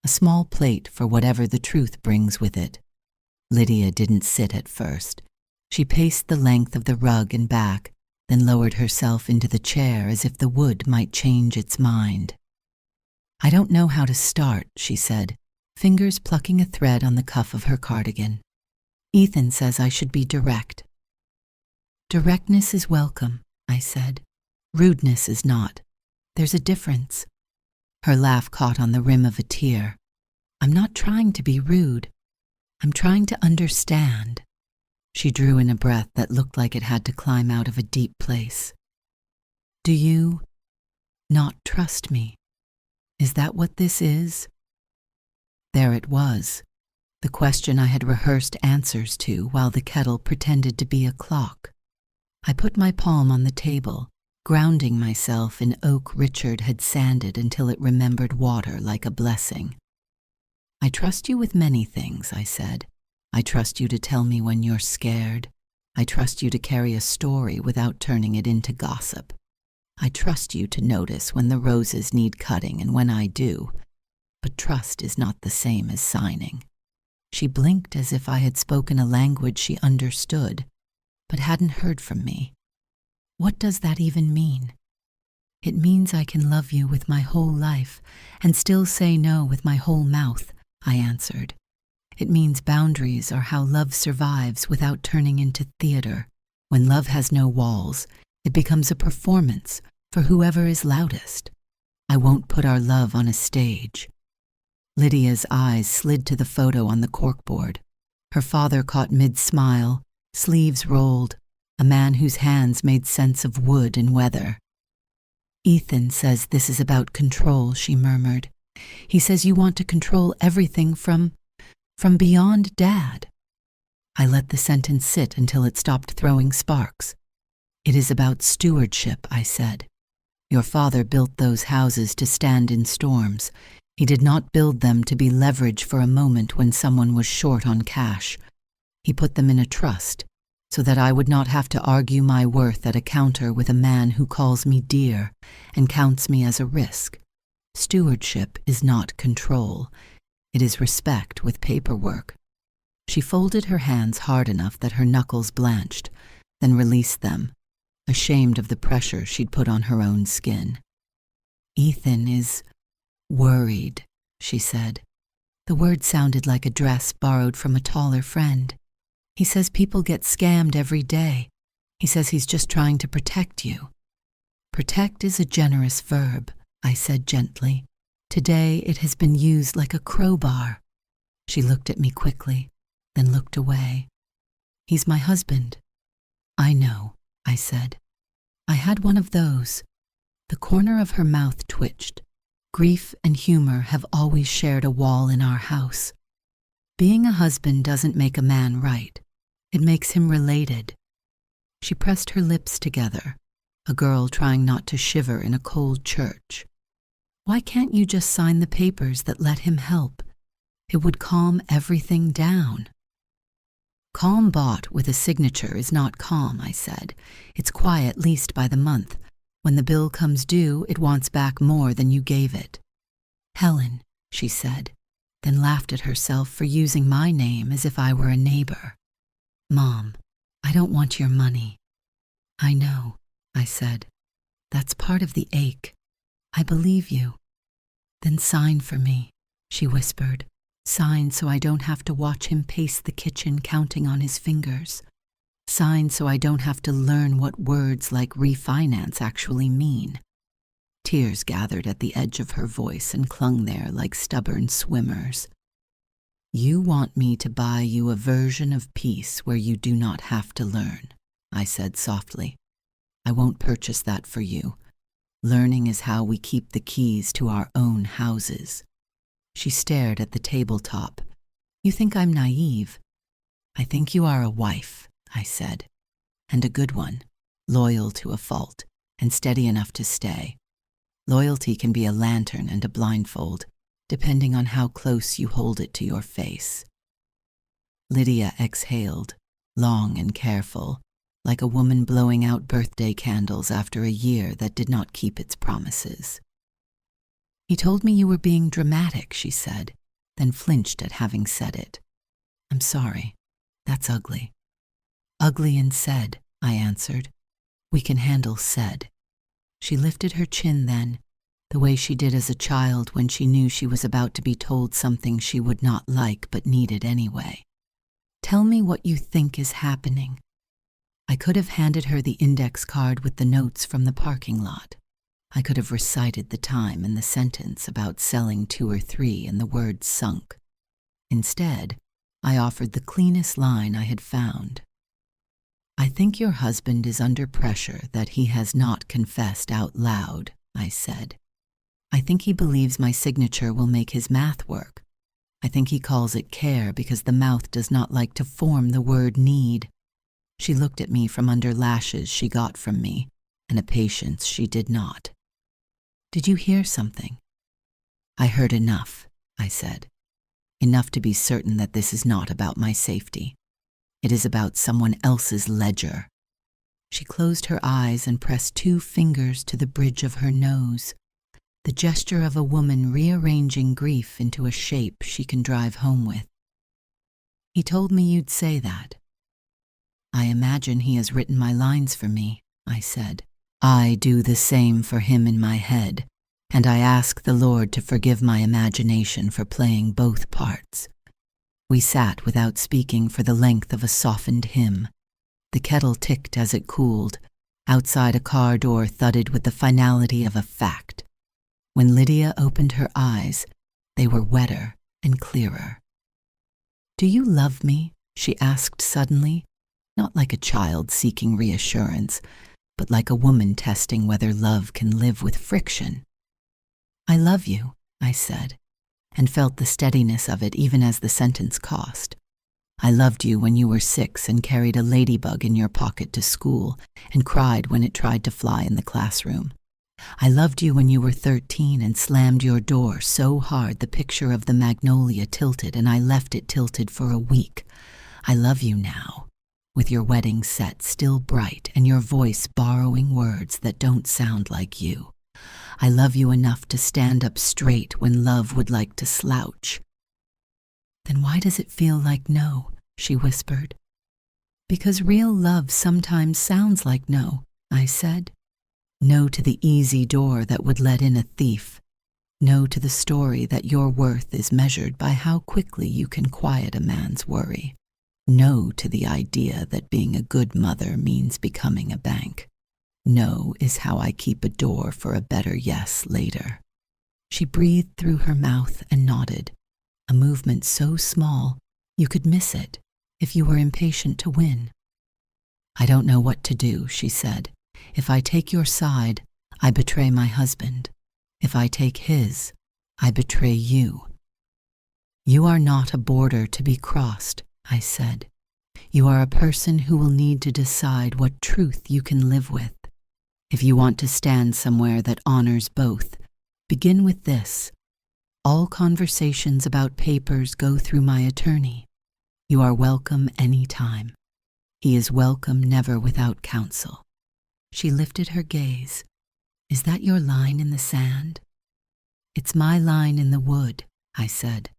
a small plate for whatever the truth brings with it. Lydia didn't sit at first. She paced the length of the rug and back, then lowered herself into the chair as if the wood might change its mind. "I don't know how to start," she said, fingers plucking a thread on the cuff of her cardigan. "Ethan says I should be direct." "Directness is welcome," I said. "Rudeness is not. There's a difference." Her laugh caught on the rim of a tear. "I'm not trying to be rude. I'm trying to understand." She drew in a breath that looked like it had to climb out of a deep place. "Do you not trust me? Is that what this is?" There it was, the question I had rehearsed answers to while the kettle pretended to be a clock. I put my palm on the table, grounding myself in oak Richard had sanded until it remembered water like a blessing. "I trust you with many things," I said. "I trust you to tell me when you're scared. I trust you to carry a story without turning it into gossip. I trust you to notice when the roses need cutting and when I do. But trust is not the same as signing." She blinked as if I had spoken a language she understood, but hadn't heard from me. "What does that even mean?" "It means I can love you with my whole life and still say no with my whole mouth," I answered. "It means boundaries are how love survives without turning into theater. When love has no walls, it becomes a performance for whoever is loudest. I won't put our love on a stage." Lydia's eyes slid to the photo on the corkboard. Her father caught mid-smile, sleeves rolled, a man whose hands made sense of wood and weather. "Ethan says this is about control," she murmured. "He says you want to control everything from beyond Dad." I let the sentence sit until it stopped throwing sparks. "It is about stewardship," I said. "Your father built those houses to stand in storms. He did not build them to be leverage for a moment when someone was short on cash. He put them in a trust, so that I would not have to argue my worth at a counter with a man who calls me dear and counts me as a risk. Stewardship is not control. It is respect with paperwork." She folded her hands hard enough that her knuckles blanched, then released them, ashamed of the pressure she'd put on her own skin. Ethan is worried, she said. The word sounded like a dress borrowed from a taller friend. He says people get scammed every day. He says he's just trying to protect you. Protect is a generous verb, I said gently. Today it has been used like a crowbar. She looked at me quickly, then looked away. He's my husband. I know, I said. I had one of those. The corner of her mouth twitched. Grief and humor have always shared a wall in our house. Being a husband doesn't make a man right. It makes him related. She pressed her lips together, a girl trying not to shiver in a cold church. Why can't you just sign the papers that let him help? It would calm everything down. Calm bought with a signature is not calm, I said. It's quiet leased by the month. When the bill comes due, it wants back more than you gave it. Helen, she said, then laughed at herself for using my name as if I were a neighbor. Mom, I don't want your money. I know, I said. That's part of the ache. I believe you. Then sign for me, she whispered. Sign so I don't have to watch him pace the kitchen counting on his fingers. Sign so I don't have to learn what words like refinance actually mean. Tears gathered at the edge of her voice and clung there like stubborn swimmers. You want me to buy you a version of peace where you do not have to learn, I said softly. I won't purchase that for you. Learning is how we keep the keys to our own houses. She stared at the tabletop. You think I'm naive? I think you are a wife, I said, and a good one, loyal to a fault, and steady enough to stay. Loyalty can be a lantern and a blindfold, depending on how close you hold it to your face. Lydia exhaled, long and careful, like a woman blowing out birthday candles after a year that did not keep its promises. He told me you were being dramatic, she said, then flinched at having said it. I'm sorry. That's ugly. Ugly and said, I answered. We can handle said. She lifted her chin then, the way she did as a child when she knew she was about to be told something she would not like but needed anyway. Tell me what you think is happening. I could have handed her the index card with the notes from the parking lot. I could have recited the time and the sentence about selling 2 or 3 and the word sunk. Instead, I offered the cleanest line I had found. I think your husband is under pressure that he has not confessed out loud, I said. I think he believes my signature will make his math work. I think he calls it care because the mouth does not like to form the word need. She looked at me from under lashes she got from me, and a patience she did not. Did you hear something? I heard enough, I said. Enough to be certain that this is not about my safety. It is about someone else's ledger. She closed her eyes and pressed 2 fingers to the bridge of her nose, the gesture of a woman rearranging grief into a shape she can drive home with. He told me you'd say that. I imagine he has written my lines for me, I said. I do the same for him in my head, and I ask the Lord to forgive my imagination for playing both parts. We sat without speaking for the length of a softened hymn. The kettle ticked as it cooled. Outside a car door thudded with the finality of a fact. When Lydia opened her eyes, they were wetter and clearer. Do you love me? She asked suddenly, not like a child seeking reassurance, but like a woman testing whether love can live with friction. I love you, I said, and felt the steadiness of it even as the sentence cost. I loved you when you were 6 and carried a ladybug in your pocket to school and cried when it tried to fly in the classroom. I loved you when you were 13 and slammed your door so hard the picture of the magnolia tilted and I left it tilted for a week. I love you now, with your wedding set still bright and your voice borrowing words that don't sound like you. I love you enough to stand up straight when love would like to slouch. Then why does it feel like no? She whispered. Because real love sometimes sounds like no, I said. No to the easy door that would let in a thief. No to the story that your worth is measured by how quickly you can quiet a man's worry. No to the idea that being a good mother means becoming a bank. No is how I keep a door for a better yes later. She breathed through her mouth and nodded, a movement so small you could miss it if you were impatient to win. I don't know what to do, she said. If I take your side, I betray my husband. If I take his, I betray you. You are not a border to be crossed, I said. You are a person who will need to decide what truth you can live with. If you want to stand somewhere that honors both, begin with this. All conversations about papers go through my attorney. You are welcome any time. He is welcome never without counsel. She lifted her gaze. Is that your line in the sand? It's my line in the wood, I said,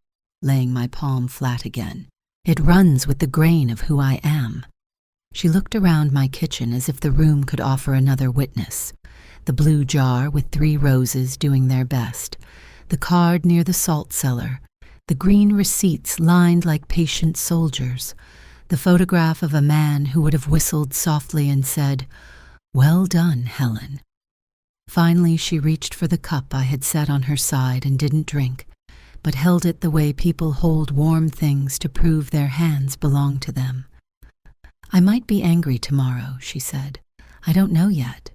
laying my palm flat again. It runs with the grain of who I am. She looked around my kitchen as if the room could offer another witness. The blue jar with 3 roses doing their best, the card near the salt cellar, the green receipts lined like patient soldiers, the photograph of a man who would have whistled softly and said, "Well done, Helen." Finally, she reached for the cup I had set on her side and didn't drink, but held it the way people hold warm things to prove their hands belong to them. I might be angry tomorrow, she said. I don't know yet.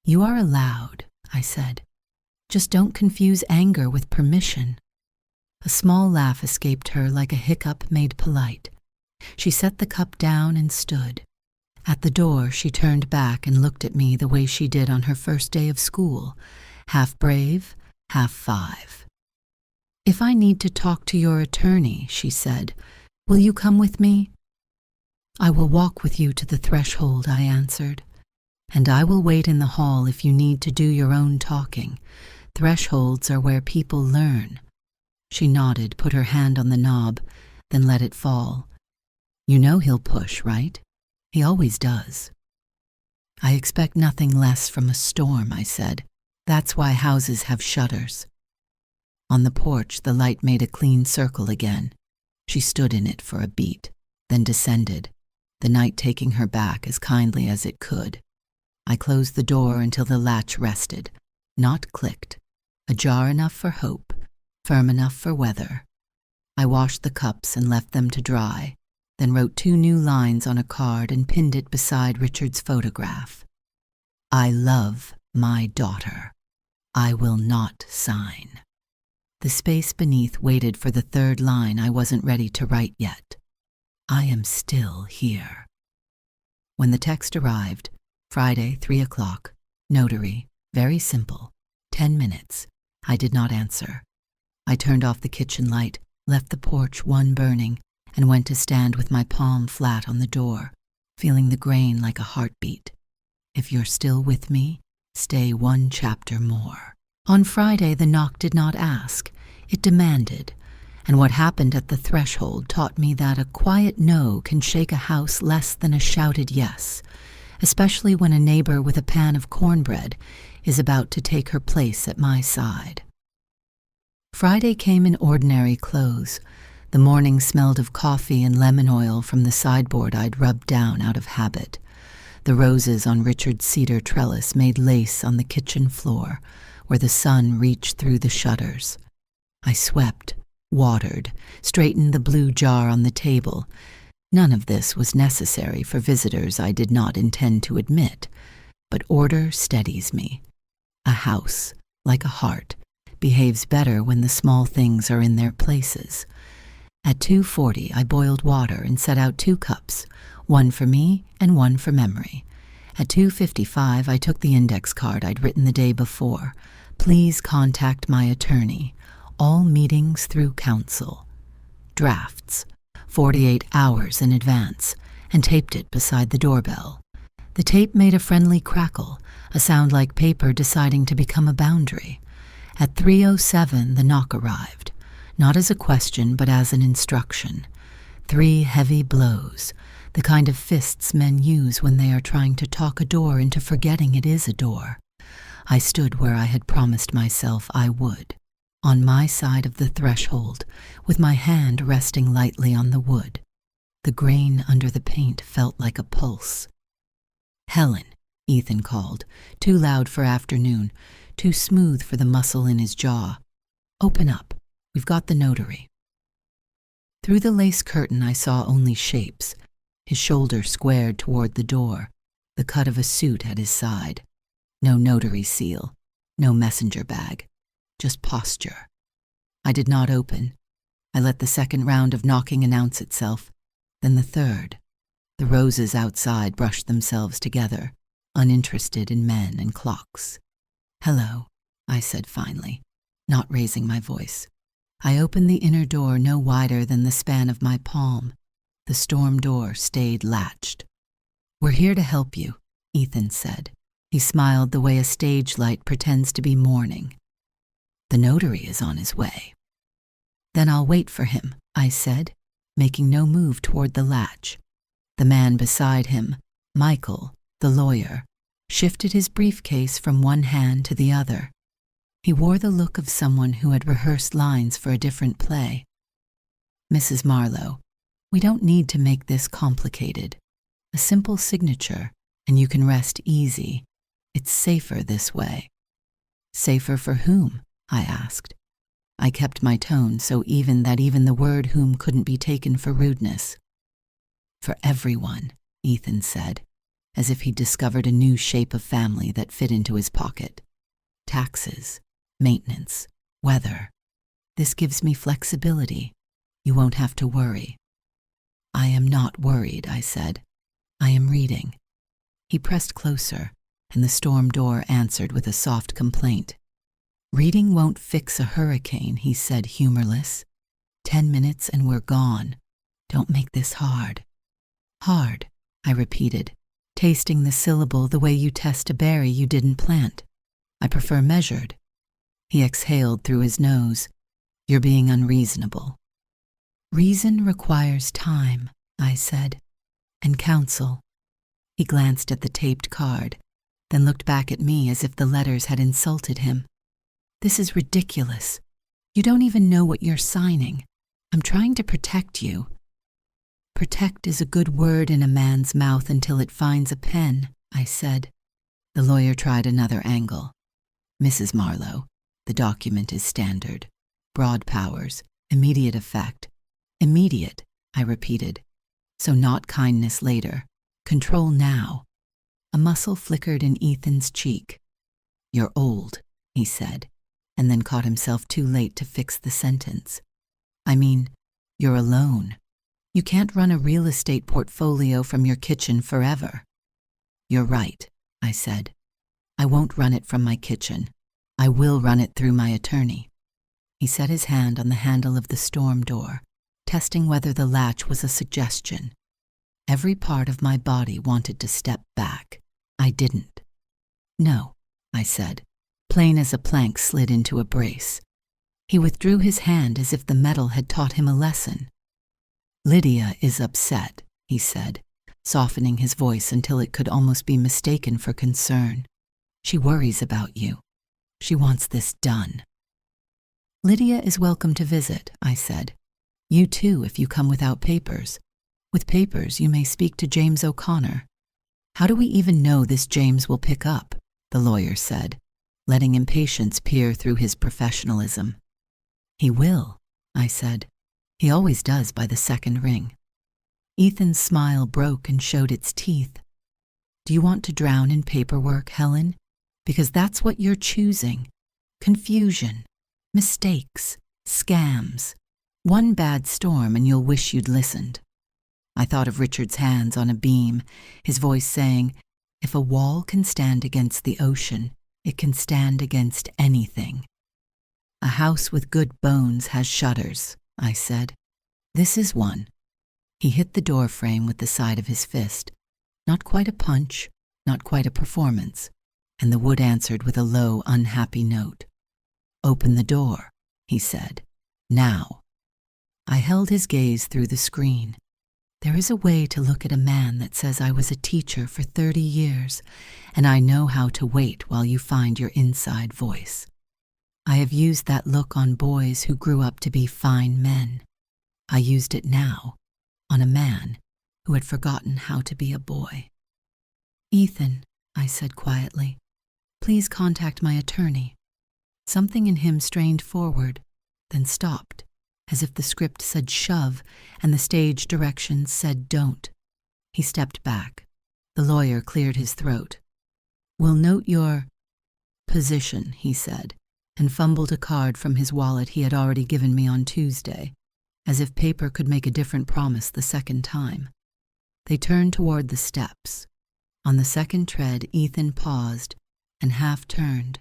You are allowed, I said. Just don't confuse anger with permission. A small laugh escaped her like a hiccup made polite. She set the cup down and stood. At the door, she turned back and looked at me the way she did on her first day of school, half brave, half 5. If I need to talk to your attorney, she said, will you come with me? I will walk with you to the threshold, I answered. And I will wait in the hall if you need to do your own talking. Thresholds are where people learn. She nodded, put her hand on the knob, then let it fall. You know he'll push, right? He always does. I expect nothing less from a storm, I said. That's why houses have shutters. On the porch, the light made a clean circle again. She stood in it for a beat, then descended, the night taking her back as kindly as it could. I closed the door until the latch rested, not clicked, ajar enough for hope, firm enough for weather. I washed the cups and left them to dry, then wrote 2 new lines on a card and pinned it beside Richard's photograph. I love my daughter. I will not sign. The space beneath waited for the 3rd line I wasn't ready to write yet. I am still here. When the text arrived, Friday, 3 o'clock, notary, very simple, 10 minutes, I did not answer. I turned off the kitchen light, left the porch one burning, and went to stand with my palm flat on the door, feeling the grain like a heartbeat. If you're still with me, stay 1 chapter more. On Friday, the knock did not ask. It demanded, and what happened at the threshold taught me that a quiet no can shake a house less than a shouted yes, especially when a neighbor with a pan of cornbread is about to take her place at my side. Friday came in ordinary clothes. The morning smelled of coffee and lemon oil from the sideboard I'd rubbed down out of habit. The roses on Richard's cedar trellis made lace on the kitchen floor, where the sun reached through the shutters. I swept, watered, straightened the blue jar on the table. None of this was necessary for visitors I did not intend to admit, but order steadies me. A house, like a heart, behaves better when the small things are in their places. At 2:40, I boiled water and set out 2 cups, one for me and one for memory. At 2:55, I took the index card I'd written the day before. Please contact my attorney. All meetings through counsel. Drafts, 48 hours in advance, and taped it beside the doorbell. The tape made a friendly crackle, a sound like paper deciding to become a boundary. At 3:07, the knock arrived, not as a question but as an instruction. 3 heavy blows, the kind of fists men use when they are trying to talk a door into forgetting it is a door. I stood where I had promised myself I would, on my side of the threshold, with my hand resting lightly on the wood. The grain under the paint felt like a pulse. "Helen," Ethan called, too loud for afternoon, too smooth for the muscle in his jaw. "Open up. We've got the notary." Through the lace curtain I saw only shapes, his shoulder squared toward the door, the cut of a suit at his side. No notary seal, no messenger bag, just posture. I did not open. I let the second round of knocking announce itself, then the third. The roses outside brushed themselves together, uninterested in men and clocks. "Hello," I said finally, not raising my voice. I opened the inner door no wider than the span of my palm. The storm door stayed latched. "We're here to help you," Ethan said. He smiled the way a stage light pretends to be mourning. "The notary is on his way." "Then I'll wait for him," I said, making no move toward the latch. The man beside him, Michael, the lawyer, shifted his briefcase from one hand to the other. He wore the look of someone who had rehearsed lines for a different play. "Mrs. Marlowe, we don't need to make this complicated. A simple signature, and you can rest easy. It's safer this way." "Safer for whom?" I asked. I kept my tone so even that even the word whom couldn't be taken for rudeness. "For everyone," Ethan said, as if he'd discovered a new shape of family that fit into his pocket. "Taxes, maintenance, weather. This gives me flexibility. You won't have to worry." "I am not worried," I said. "I am reading." He pressed closer, and the storm door answered with a soft complaint. "Reading won't fix a hurricane," he said, humorless. 10 minutes and we're gone. Don't make this hard." "Hard," I repeated, tasting the syllable the way you test a berry you didn't plant. "I prefer measured." He exhaled through his nose. "You're being unreasonable." "Reason requires time," I said, "and counsel." He glanced at the taped card, then looked back at me as if the letters had insulted him. "This is ridiculous. You don't even know what you're signing. I'm trying to protect you." "Protect is a good word in a man's mouth until it finds a pen," I said. The lawyer tried another angle. "Mrs. Marlowe, the document is standard. Broad powers, immediate effect." "Immediate," I repeated. "So not kindness later. Control now." A muscle flickered in Ethan's cheek. "You're old," he said, and then caught himself too late to fix the sentence. "I mean, you're alone. You can't run a real estate portfolio from your kitchen forever." "You're right," I said. "I won't run it from my kitchen. I will run it through my attorney." He set his hand on the handle of the storm door, testing whether the latch was a suggestion. Every part of my body wanted to step back. I didn't. "No," I said, plain as a plank slid into a brace. He withdrew his hand as if the metal had taught him a lesson. "Lydia is upset," he said, softening his voice until it could almost be mistaken for concern. "She worries about you. She wants this done." "Lydia is welcome to visit," I said. "You too, if you come without papers. With papers, you may speak to James O'Connor." "How do we even know this James will pick up?" the lawyer said, letting impatience peer through his professionalism. "He will," I said. "He always does by the second ring." Ethan's smile broke and showed its teeth. "Do you want to drown in paperwork, Helen? Because that's what you're choosing. Confusion, mistakes, scams. One bad storm and you'll wish you'd listened." I thought of Richard's hands on a beam, his voice saying, "If a wall can stand against the ocean, it can stand against anything." "A house with good bones has shutters," I said. "This is one." He hit the door frame with the side of his fist. Not quite a punch, not quite a performance, and the wood answered with a low, unhappy note. "Open the door," he said. "Now." I held his gaze through the screen. There is a way to look at a man that says I was a teacher for 30 years, and I know how to wait while you find your inside voice. I have used that look on boys who grew up to be fine men. I used it now on a man who had forgotten how to be a boy. "Ethan," I said quietly, "please contact my attorney." Something in him strained forward, then stopped, as if the script said shove and the stage directions said don't. He stepped back. The lawyer cleared his throat. "We'll note your position," he said, and fumbled a card from his wallet he had already given me on Tuesday, as if paper could make a different promise the second time. They turned toward the steps. On the second tread, Ethan paused and half turned.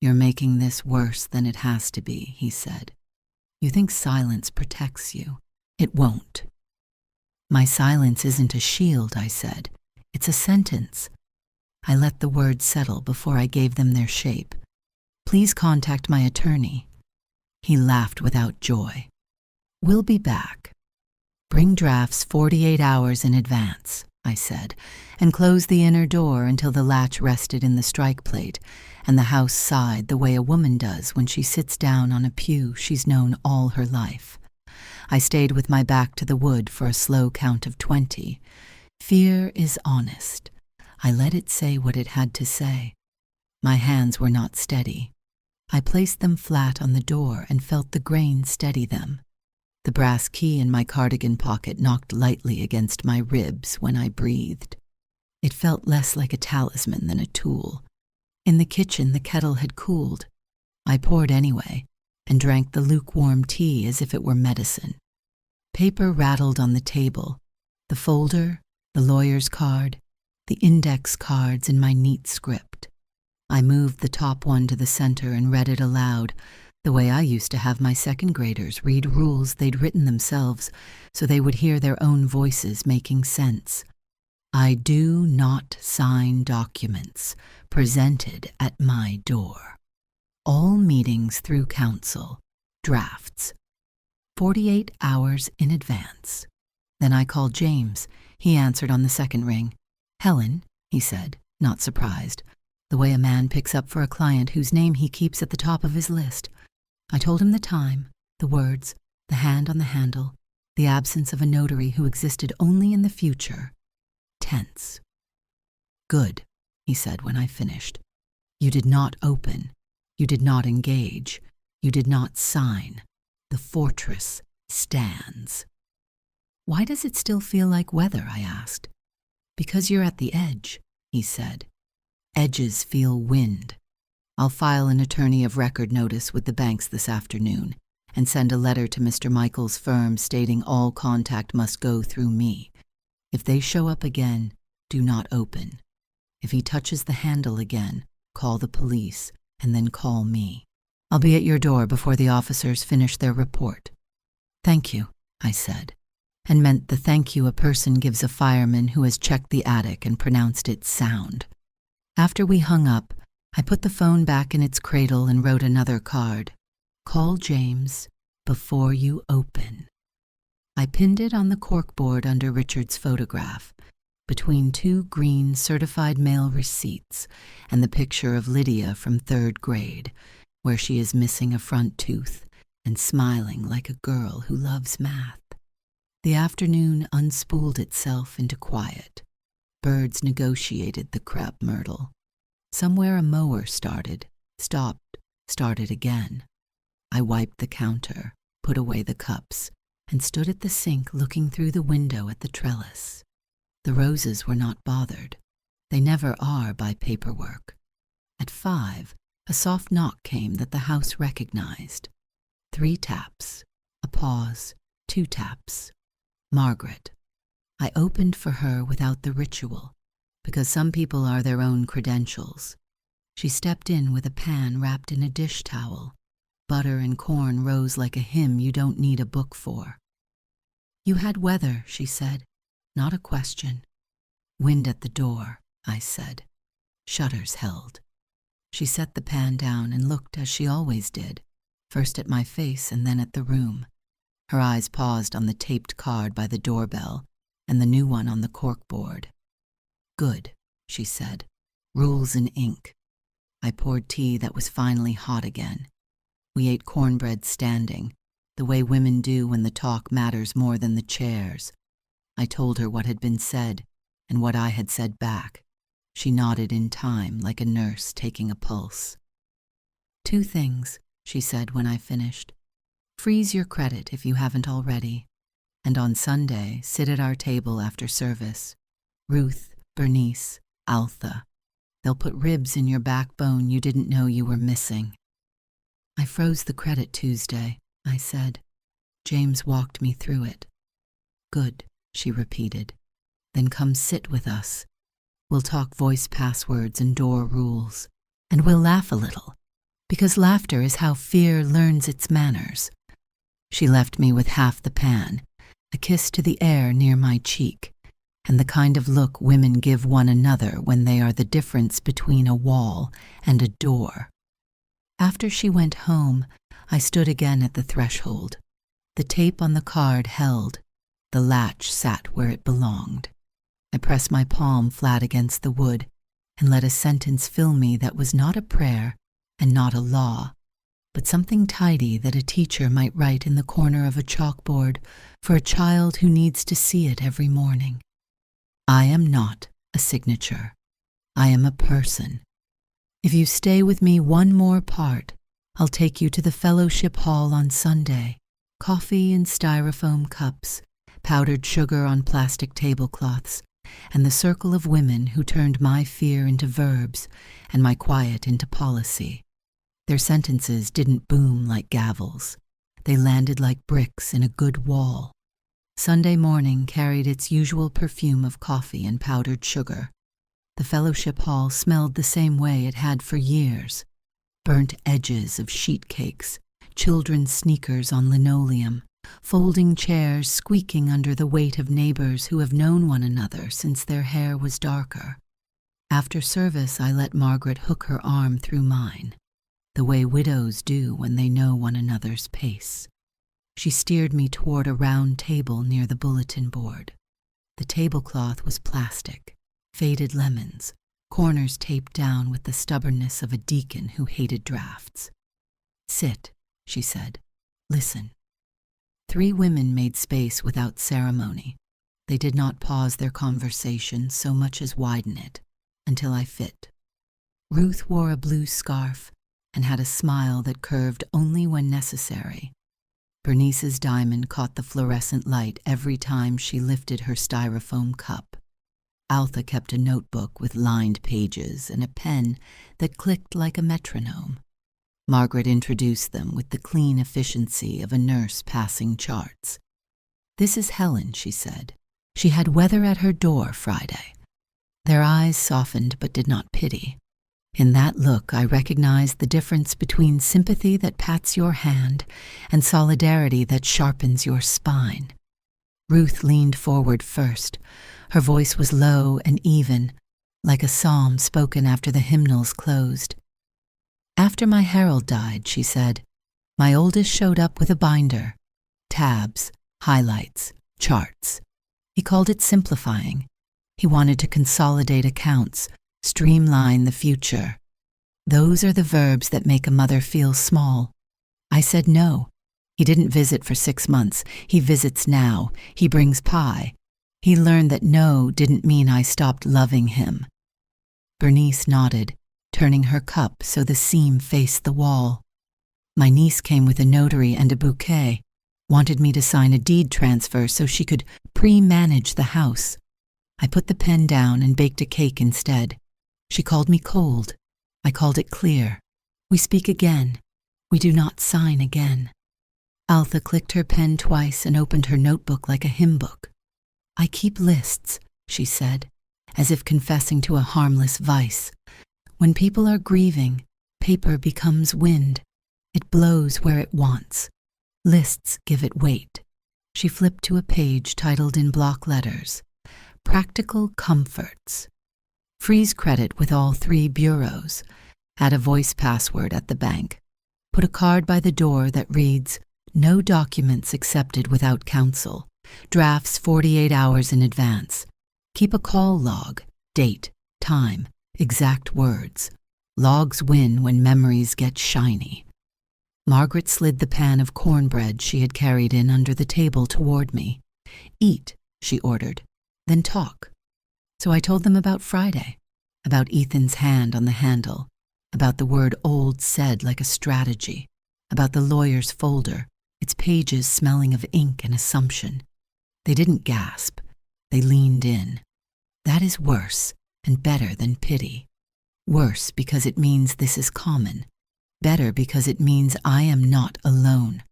"You're making this worse than it has to be," he said. "You think silence protects you. It won't." "My silence isn't a shield," I said. "It's a sentence." I let the words settle before I gave them their shape. "Please contact my attorney." He laughed without joy. "We'll be back. Bring drafts 48 hours in advance," I said, and closed the inner door until the latch rested in the strike plate and the house sighed the way a woman does when she sits down on a pew she's known all her life. I stayed with my back to the wood for a slow count of 20. Fear is honest. I let it say what it had to say. My hands were not steady. I placed them flat on the door and felt the grain steady them. The brass key in my cardigan pocket knocked lightly against my ribs when I breathed. It felt less like a talisman than a tool. In the kitchen, the kettle had cooled. I poured anyway, and drank the lukewarm tea as if it were medicine. Paper rattled on the table, the folder, the lawyer's card, the index cards in my neat script. I moved the top one to the center and read it aloud, the way I used to have my second graders read rules they'd written themselves so they would hear their own voices making sense. "I do not sign documents presented at my door. All meetings through council, drafts, 48 hours in advance." Then I called James. He answered on the second ring. "Helen," he said, not surprised, the way a man picks up for a client whose name he keeps at the top of his list. I told him the time, the words, the hand on the handle, the absence of a notary who existed only in the future. Tense. "Good," he said when I finished. "You did not open. You did not engage. You did not sign. The fortress stands." "Why does it still feel like weather?" I asked. "Because you're at the edge," he said. "Edges feel wind. I'll file an attorney of record notice with the banks this afternoon and send a letter to Mr. Michael's firm stating all contact must go through me. If they show up again, do not open. If he touches the handle again, call the police and then call me. I'll be at your door before the officers finish their report." "Thank you," I said, and meant the thank you a person gives a fireman who has checked the attic and pronounced it sound. After we hung up, I put the phone back in its cradle and wrote another card. "Call James before you open." I pinned it on the corkboard under Richard's photograph, between 2 green certified mail receipts and the picture of Lydia from 3rd grade, where she is missing a front tooth and smiling like a girl who loves math. The afternoon unspooled itself into quiet. Birds negotiated the crab myrtle. Somewhere a mower started, stopped, started again. I wiped the counter, put away the cups, and stood at the sink looking through the window at the trellis. The roses were not bothered. They never are by paperwork. At 5, a soft knock came that the house recognized. 3 taps, a pause, 2 taps. Margaret. I opened for her without the ritual, because some people are their own credentials. She stepped in with a pan wrapped in a dish towel. Butter and corn rose like a hymn you don't need a book for. "You had weather," she said, not a question. "Wind at the door," I said. Shutters held. She set the pan down and looked as she always did, first at my face and then at the room. Her eyes paused on the taped card by the doorbell and the new one on the corkboard. "Good," she said. "Rules in ink." I poured tea that was finally hot again. We ate cornbread standing, the way women do when the talk matters more than the chairs. I told her what had been said and what I had said back. She nodded in time, like a nurse taking a pulse. "Two things," she said when I finished. "Freeze your credit if you haven't already. And on Sunday, sit at our table after service. Ruth, Bernice, Altha. They'll put ribs in your backbone you didn't know you were missing." "I froze the credit Tuesday," I said. James walked me through it. "Good," she repeated. "Then come sit with us. We'll talk voice passwords and door rules. And we'll laugh a little, because laughter is how fear learns its manners." She left me with half the pan, a kiss to the air near my cheek, and the kind of look women give one another when they are the difference between a wall and a door. After she went home, I stood again at the threshold. The tape on the card held. The latch sat where it belonged. I pressed my palm flat against the wood and let a sentence fill me that was not a prayer and not a law, but something tidy that a teacher might write in the corner of a chalkboard for a child who needs to see it every morning. I am not a signature. I am a person. If you stay with me one more part, I'll take you to the fellowship hall on Sunday. Coffee in styrofoam cups, powdered sugar on plastic tablecloths, and the circle of women who turned my fear into verbs and my quiet into policy. Their sentences didn't boom like gavels. They landed like bricks in a good wall. Sunday morning carried its usual perfume of coffee and powdered sugar. The fellowship hall smelled the same way it had for years. Burnt edges of sheet cakes, children's sneakers on linoleum, folding chairs squeaking under the weight of neighbors who have known one another since their hair was darker. After service, I let Margaret hook her arm through mine, the way widows do when they know one another's pace. She steered me toward a round table near the bulletin board. The tablecloth was plastic, faded lemons, corners taped down with the stubbornness of a deacon who hated drafts. "Sit," she said. "Listen." 3 women made space without ceremony. They did not pause their conversation so much as widen it, until I fit. Ruth wore a blue scarf and had a smile that curved only when necessary. Bernice's diamond caught the fluorescent light every time she lifted her styrofoam cup. Altha kept a notebook with lined pages and a pen that clicked like a metronome. Margaret introduced them with the clean efficiency of a nurse passing charts. "This is Helen," she said. "She had weather at her door Friday." Their eyes softened but did not pity. In that look, I recognized the difference between sympathy that pats your hand and solidarity that sharpens your spine. Ruth leaned forward first. Her voice was low and even, like a psalm spoken after the hymnals closed. "After my Harold died," she said, "my oldest showed up with a binder. Tabs, highlights, charts. He called it simplifying. He wanted to consolidate accounts, streamline the future. Those are the verbs that make a mother feel small. I said no. He didn't visit for 6 months. He visits now. He brings pie. He learned that no didn't mean I stopped loving him." Bernice nodded, turning her cup so the seam faced the wall. "My niece came with a notary and a bouquet, wanted me to sign a deed transfer so she could pre-manage the house. I put the pen down and baked a cake instead. She called me cold. I called it clear. We speak again. We do not sign again." Altha clicked her pen twice and opened her notebook like a hymn book. "I keep lists," she said, as if confessing to a harmless vice. "When people are grieving, paper becomes wind. It blows where it wants. Lists give it weight." She flipped to a page titled in block letters, "Practical Comforts." Freeze credit with all 3 bureaus. Add a voice password at the bank. Put a card by the door that reads, No documents accepted without counsel. Drafts 48 hours in advance. Keep a call log. Date, time, exact words. Logs win when memories get shiny. Margaret slid the pan of cornbread she had carried in under the table toward me. Eat, she ordered, then talk. So I told them about Friday, about Ethan's hand on the handle, about the word old said like a strategy, about the lawyer's folder, its pages smelling of ink and assumption. They didn't gasp. They leaned in. That is worse and better than pity. Worse because it means this is common. Better because it means I am not alone.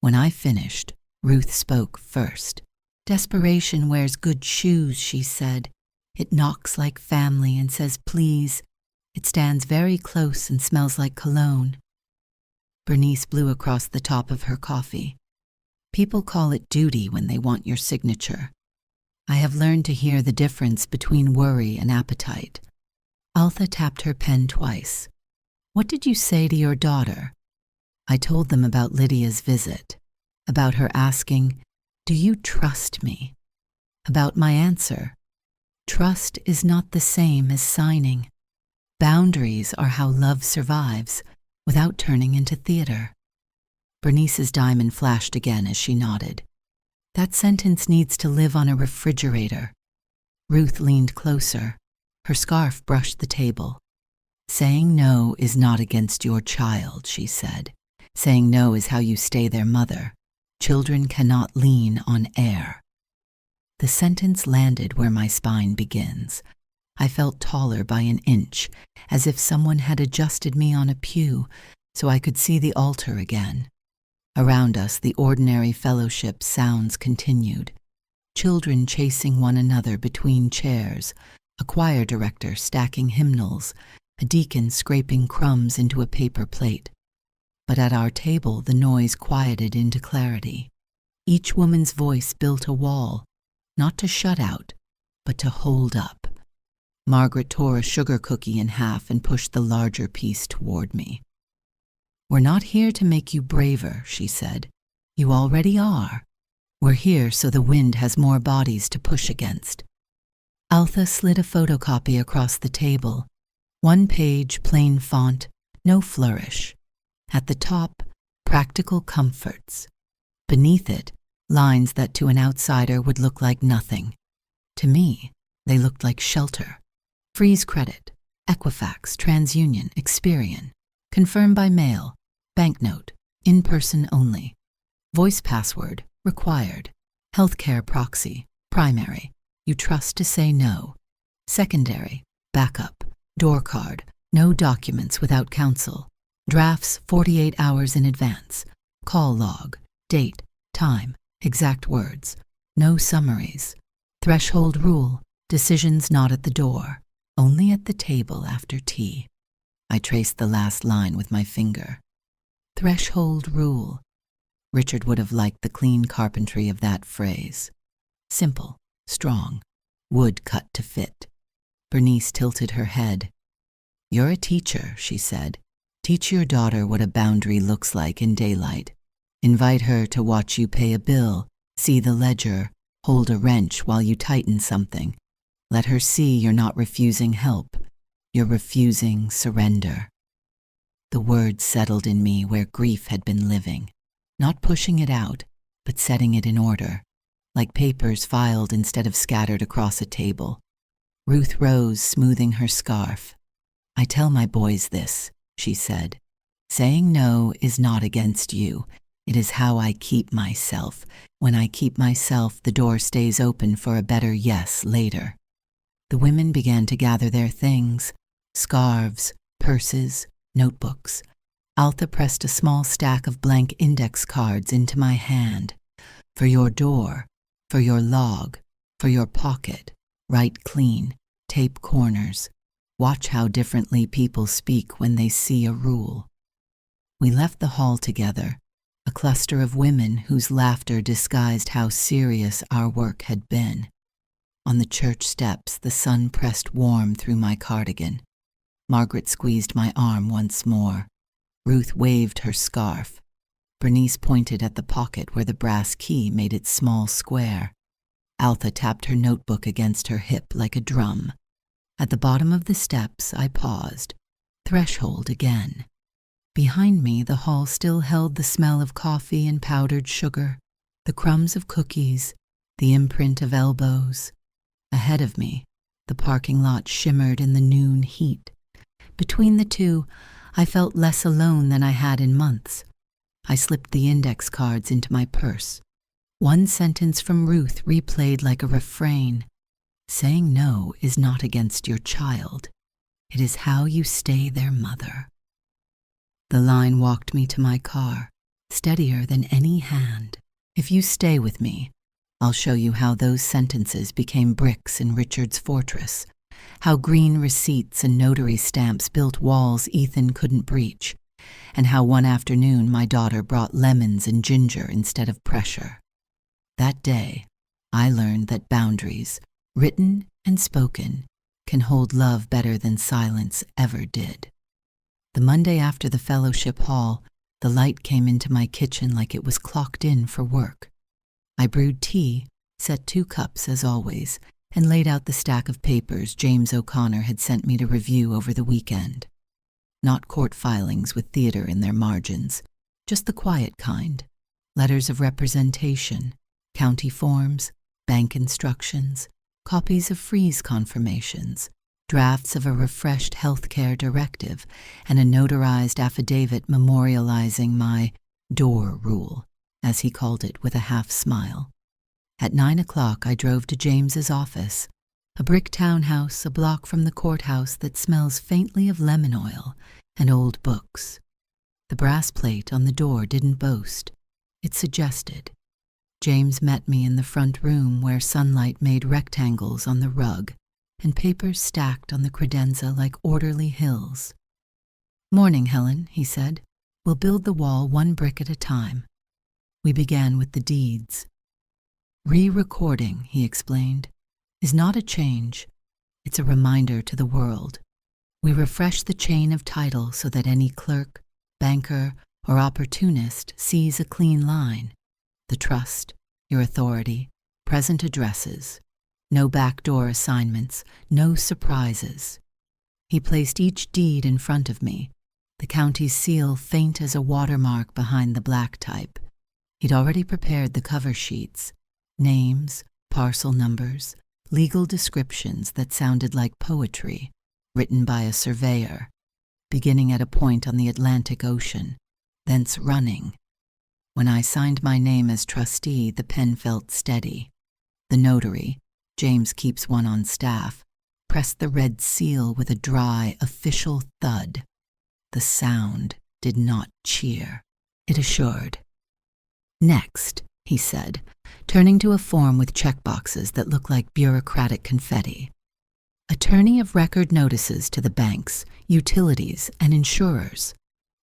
When I finished, Ruth spoke first. Desperation wears good shoes, she said. It knocks like family and says please. It stands very close and smells like cologne. Bernice blew across the top of her coffee. People call it duty when they want your signature. I have learned to hear the difference between worry and appetite. Altha tapped her pen twice. What did you say to your daughter? I told them about Lydia's visit, about her asking, do you trust me? About my answer. Trust is not the same as signing. Boundaries are how love survives without turning into theater. Bernice's diamond flashed again as she nodded. That sentence needs to live on a refrigerator. Ruth leaned closer. Her scarf brushed the table. Saying no is not against your child, she said. Saying no is how you stay their mother. Children cannot lean on air. The sentence landed where my spine begins. I felt taller by an inch, as if someone had adjusted me on a pew so I could see the altar again. Around us, the ordinary fellowship sounds continued. Children chasing one another between chairs, a choir director stacking hymnals, a deacon scraping crumbs into a paper plate. But at our table, the noise quieted into clarity. Each woman's voice built a wall, not to shut out, but to hold up. Margaret tore a sugar cookie in half and pushed the larger piece toward me. We're not here to make you braver, she said. You already are. We're here so the wind has more bodies to push against. Altha slid a photocopy across the table. One page, plain font, no flourish. At the top, practical comforts. Beneath it, lines that to an outsider would look like nothing. To me, they looked like shelter. Freeze credit, Equifax, TransUnion, Experian. Confirm by mail, banknote, in-person only. Voice password, required. Healthcare proxy, primary. You trust to say no. Secondary, backup. Door card, no documents without counsel. Drafts 48 hours in advance. Call log, date, time, exact words. No summaries. Threshold rule, decisions not at the door, only at the table after tea. I traced the last line with my finger. Threshold rule. Richard would have liked the clean carpentry of that phrase. Simple, strong, wood cut to fit. Bernice tilted her head. You're a teacher, she said. Teach your daughter what a boundary looks like in daylight. Invite her to watch you pay a bill, see the ledger, hold a wrench while you tighten something. Let her see you're not refusing help. You're refusing surrender. The words settled in me where grief had been living, not pushing it out, but setting it in order, like papers filed instead of scattered across a table. Ruth rose, smoothing her scarf. I tell my boys this, she said. Saying no is not against you. It is how I keep myself. When I keep myself, the door stays open for a better yes later. The women began to gather their things, scarves, purses, notebooks. Altha pressed a small stack of blank index cards into my hand. For your door, for your log, for your pocket. Write clean, tape corners. Watch how differently people speak when they see a rule. We left the hall together, a cluster of women whose laughter disguised how serious our work had been. On the church steps, the sun pressed warm through my cardigan. Margaret squeezed my arm once more. Ruth waved her scarf. Bernice pointed at the pocket where the brass key made its small square. Altha tapped her notebook against her hip like a drum. At the bottom of the steps, I paused. Threshold again. Behind me, the hall still held the smell of coffee and powdered sugar, the crumbs of cookies, the imprint of elbows. Ahead of me, the parking lot shimmered in the noon heat. Between the two, I felt less alone than I had in months. I slipped the index cards into my purse. One sentence from Ruth replayed like a refrain. Saying no is not against your child. It is how you stay their mother. The line walked me to my car, steadier than any hand. If you stay with me, I'll show you how those sentences became bricks in Richard's fortress, how green receipts and notary stamps built walls Ethan couldn't breach, and how one afternoon my daughter brought lemons and ginger instead of pressure. That day, I learned that boundaries, written and spoken, can hold love better than silence ever did. The Monday after the fellowship hall, the light came into my kitchen like it was clocked in for work. I brewed tea, set 2 cups as always, and laid out the stack of papers James O'Connor had sent me to review over the weekend. Not court filings with theater in their margins, just the quiet kind. Letters of representation, county forms, bank instructions, copies of freeze confirmations, drafts of a refreshed healthcare directive, and a notarized affidavit memorializing my door rule, as he called it with a half-smile. At 9 o'clock, I drove to James's office, a brick townhouse a block from the courthouse that smells faintly of lemon oil and old books. The brass plate on the door didn't boast. It suggested. James met me in the front room where sunlight made rectangles on the rug and papers stacked on the credenza like orderly hills. "Morning, Helen," he said. "We'll build the wall 1 brick at a time." We began with the deeds. Re-recording, he explained, is not a change. It's a reminder to the world. We refresh the chain of title so that any clerk, banker, or opportunist sees a clean line. The trust, your authority, present addresses, no backdoor assignments, no surprises. He placed each deed in front of me, the county's seal faint as a watermark behind the black type. He'd already prepared the cover sheets, names, parcel numbers, legal descriptions that sounded like poetry, written by a surveyor, beginning at a point on the Atlantic Ocean, thence running. When I signed my name as trustee, the pen felt steady. The notary, James keeps one on staff, pressed the red seal with a dry, official thud. The sound did not cheer. It assured. "Next," he said, turning to a form with checkboxes that looked like bureaucratic confetti. "Attorney of record notices to the banks, utilities, and insurers.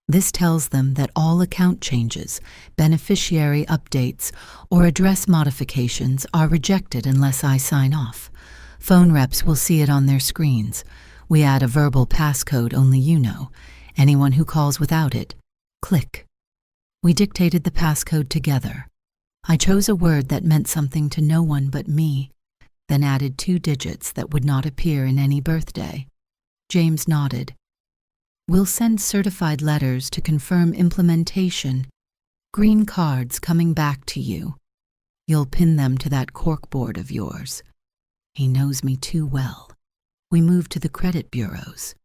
This tells them that all account changes, beneficiary updates, or address modifications are rejected unless I sign off. Phone reps will see it on their screens. We add a verbal passcode only you know. Anyone who calls without it, click." We dictated the passcode together. I chose a word that meant something to no one but me, then added 2 digits that would not appear in any birthday. James nodded. "We'll send certified letters to confirm implementation. Green cards coming back to you. You'll pin them to that corkboard of yours." He knows me too well. We moved to the credit bureaus.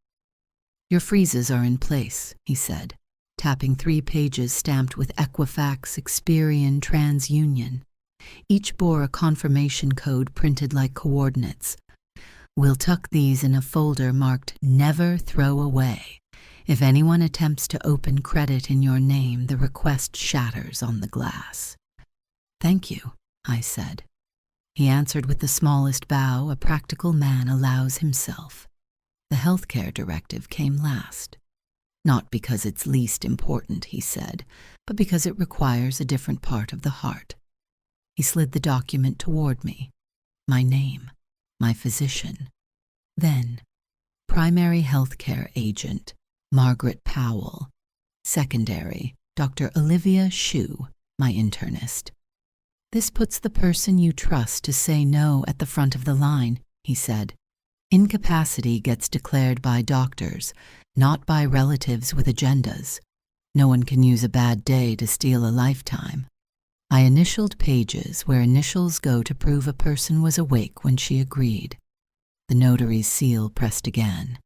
"Your freezes are in place," he said, tapping 3 pages stamped with Equifax, Experian, TransUnion. Each bore a confirmation code printed like coordinates. "We'll tuck these in a folder marked Never Throw Away. If anyone attempts to open credit in your name, the request shatters on the glass." "Thank you," I said. He answered with the smallest bow a practical man allows himself. The healthcare directive came last. "Not because it's least important," he said, "but because it requires a different part of the heart." He slid the document toward me. My name, my physician. Then, primary healthcare agent, Margaret Powell. Secondary, Dr. Olivia Shue, my internist. This puts the person you trust to say no at the front of the line, he said. Incapacity gets declared by doctors, not by relatives with agendas. No one can use a bad day to steal a lifetime. I initialed pages where initials go to prove a person was awake when she agreed. The notary's seal pressed again.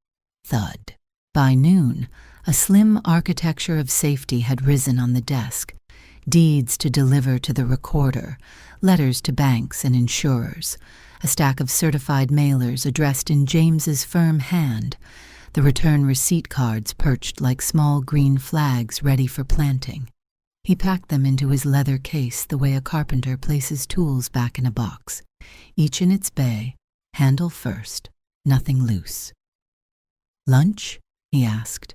Thud. By noon, a slim architecture of safety had risen on the desk. Deeds to deliver to the recorder, letters to banks and insurers, a stack of certified mailers addressed in James's firm hand, the return receipt cards perched like small green flags ready for planting. He packed them into his leather case the way a carpenter places tools back in a box, each in its bay, handle first, nothing loose. Lunch? He asked.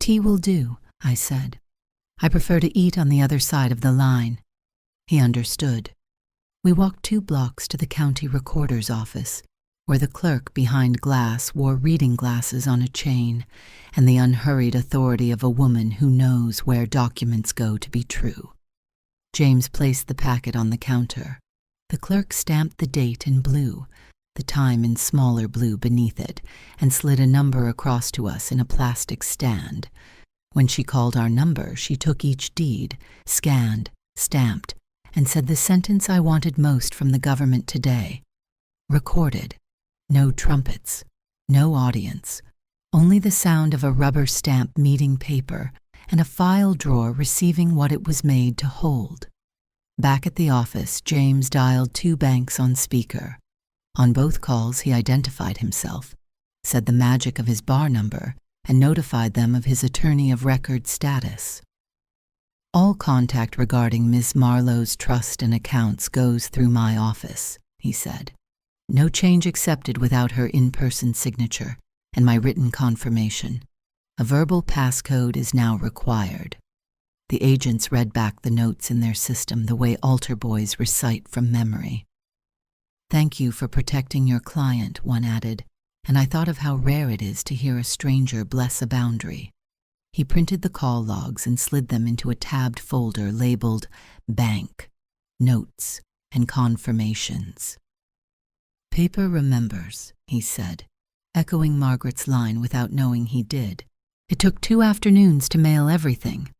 Tea will do, I said. I prefer to eat on the other side of the line. He understood. We walked 2 blocks to the county recorder's office, where the clerk behind glass wore reading glasses on a chain and the unhurried authority of a woman who knows where documents go to be true. James placed the packet on the counter. The clerk stamped the date in blue, the time in smaller blue beneath it, and slid a number across to us in a plastic stand. When she called our number, she took each deed, scanned, stamped, and said the sentence I wanted most from the government today. Recorded. No trumpets. No audience. Only the sound of a rubber stamp meeting paper and a file drawer receiving what it was made to hold. Back at the office, James dialed 2 banks on speaker. On both calls, he identified himself, said the magic of his bar number, and notified them of his attorney of record status. All contact regarding Miss Marlowe's trust and accounts goes through my office, he said. No change accepted without her in-person signature and my written confirmation. A verbal passcode is now required. The agents read back the notes in their system the way altar boys recite from memory. Thank you for protecting your client, one added, and I thought of how rare it is to hear a stranger bless a boundary. He printed the call logs and slid them into a tabbed folder labeled Bank, Notes, and Confirmations. Paper remembers, he said, echoing Margaret's line without knowing he did. It took 2 afternoons to mail everything.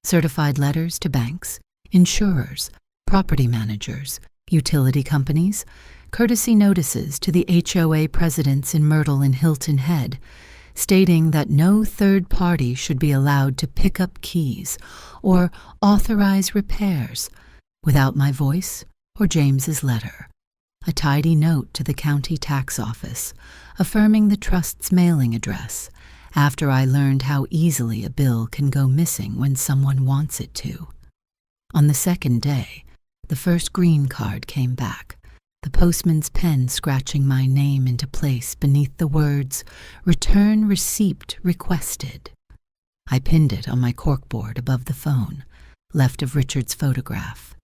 Certified letters to banks, insurers, property managers, utility companies, courtesy notices to the HOA presidents in Myrtle and Hilton Head, stating that no third party should be allowed to pick up keys or authorize repairs without my voice or James's letter. A tidy note to the county tax office, affirming the trust's mailing address, after I learned how easily a bill can go missing when someone wants it to. On the 2nd day, the first green card came back, the postman's pen scratching my name into place beneath the words, "Return receipt requested." I pinned it on my corkboard above the phone, left of Richard's photograph.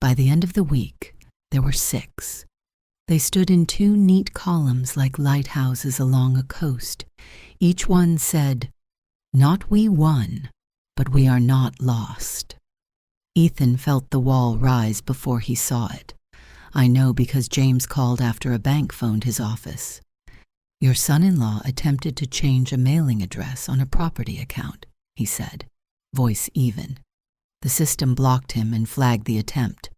By the end of the week, there were 6. They stood in 2 neat columns like lighthouses along a coast. Each one said, "Not we won, but we are not lost." Ethan felt the wall rise before he saw it. I know because James called after a bank phoned his office. Your son-in-law attempted to change a mailing address on a property account, he said, voice even. The system blocked him and flagged the attempt.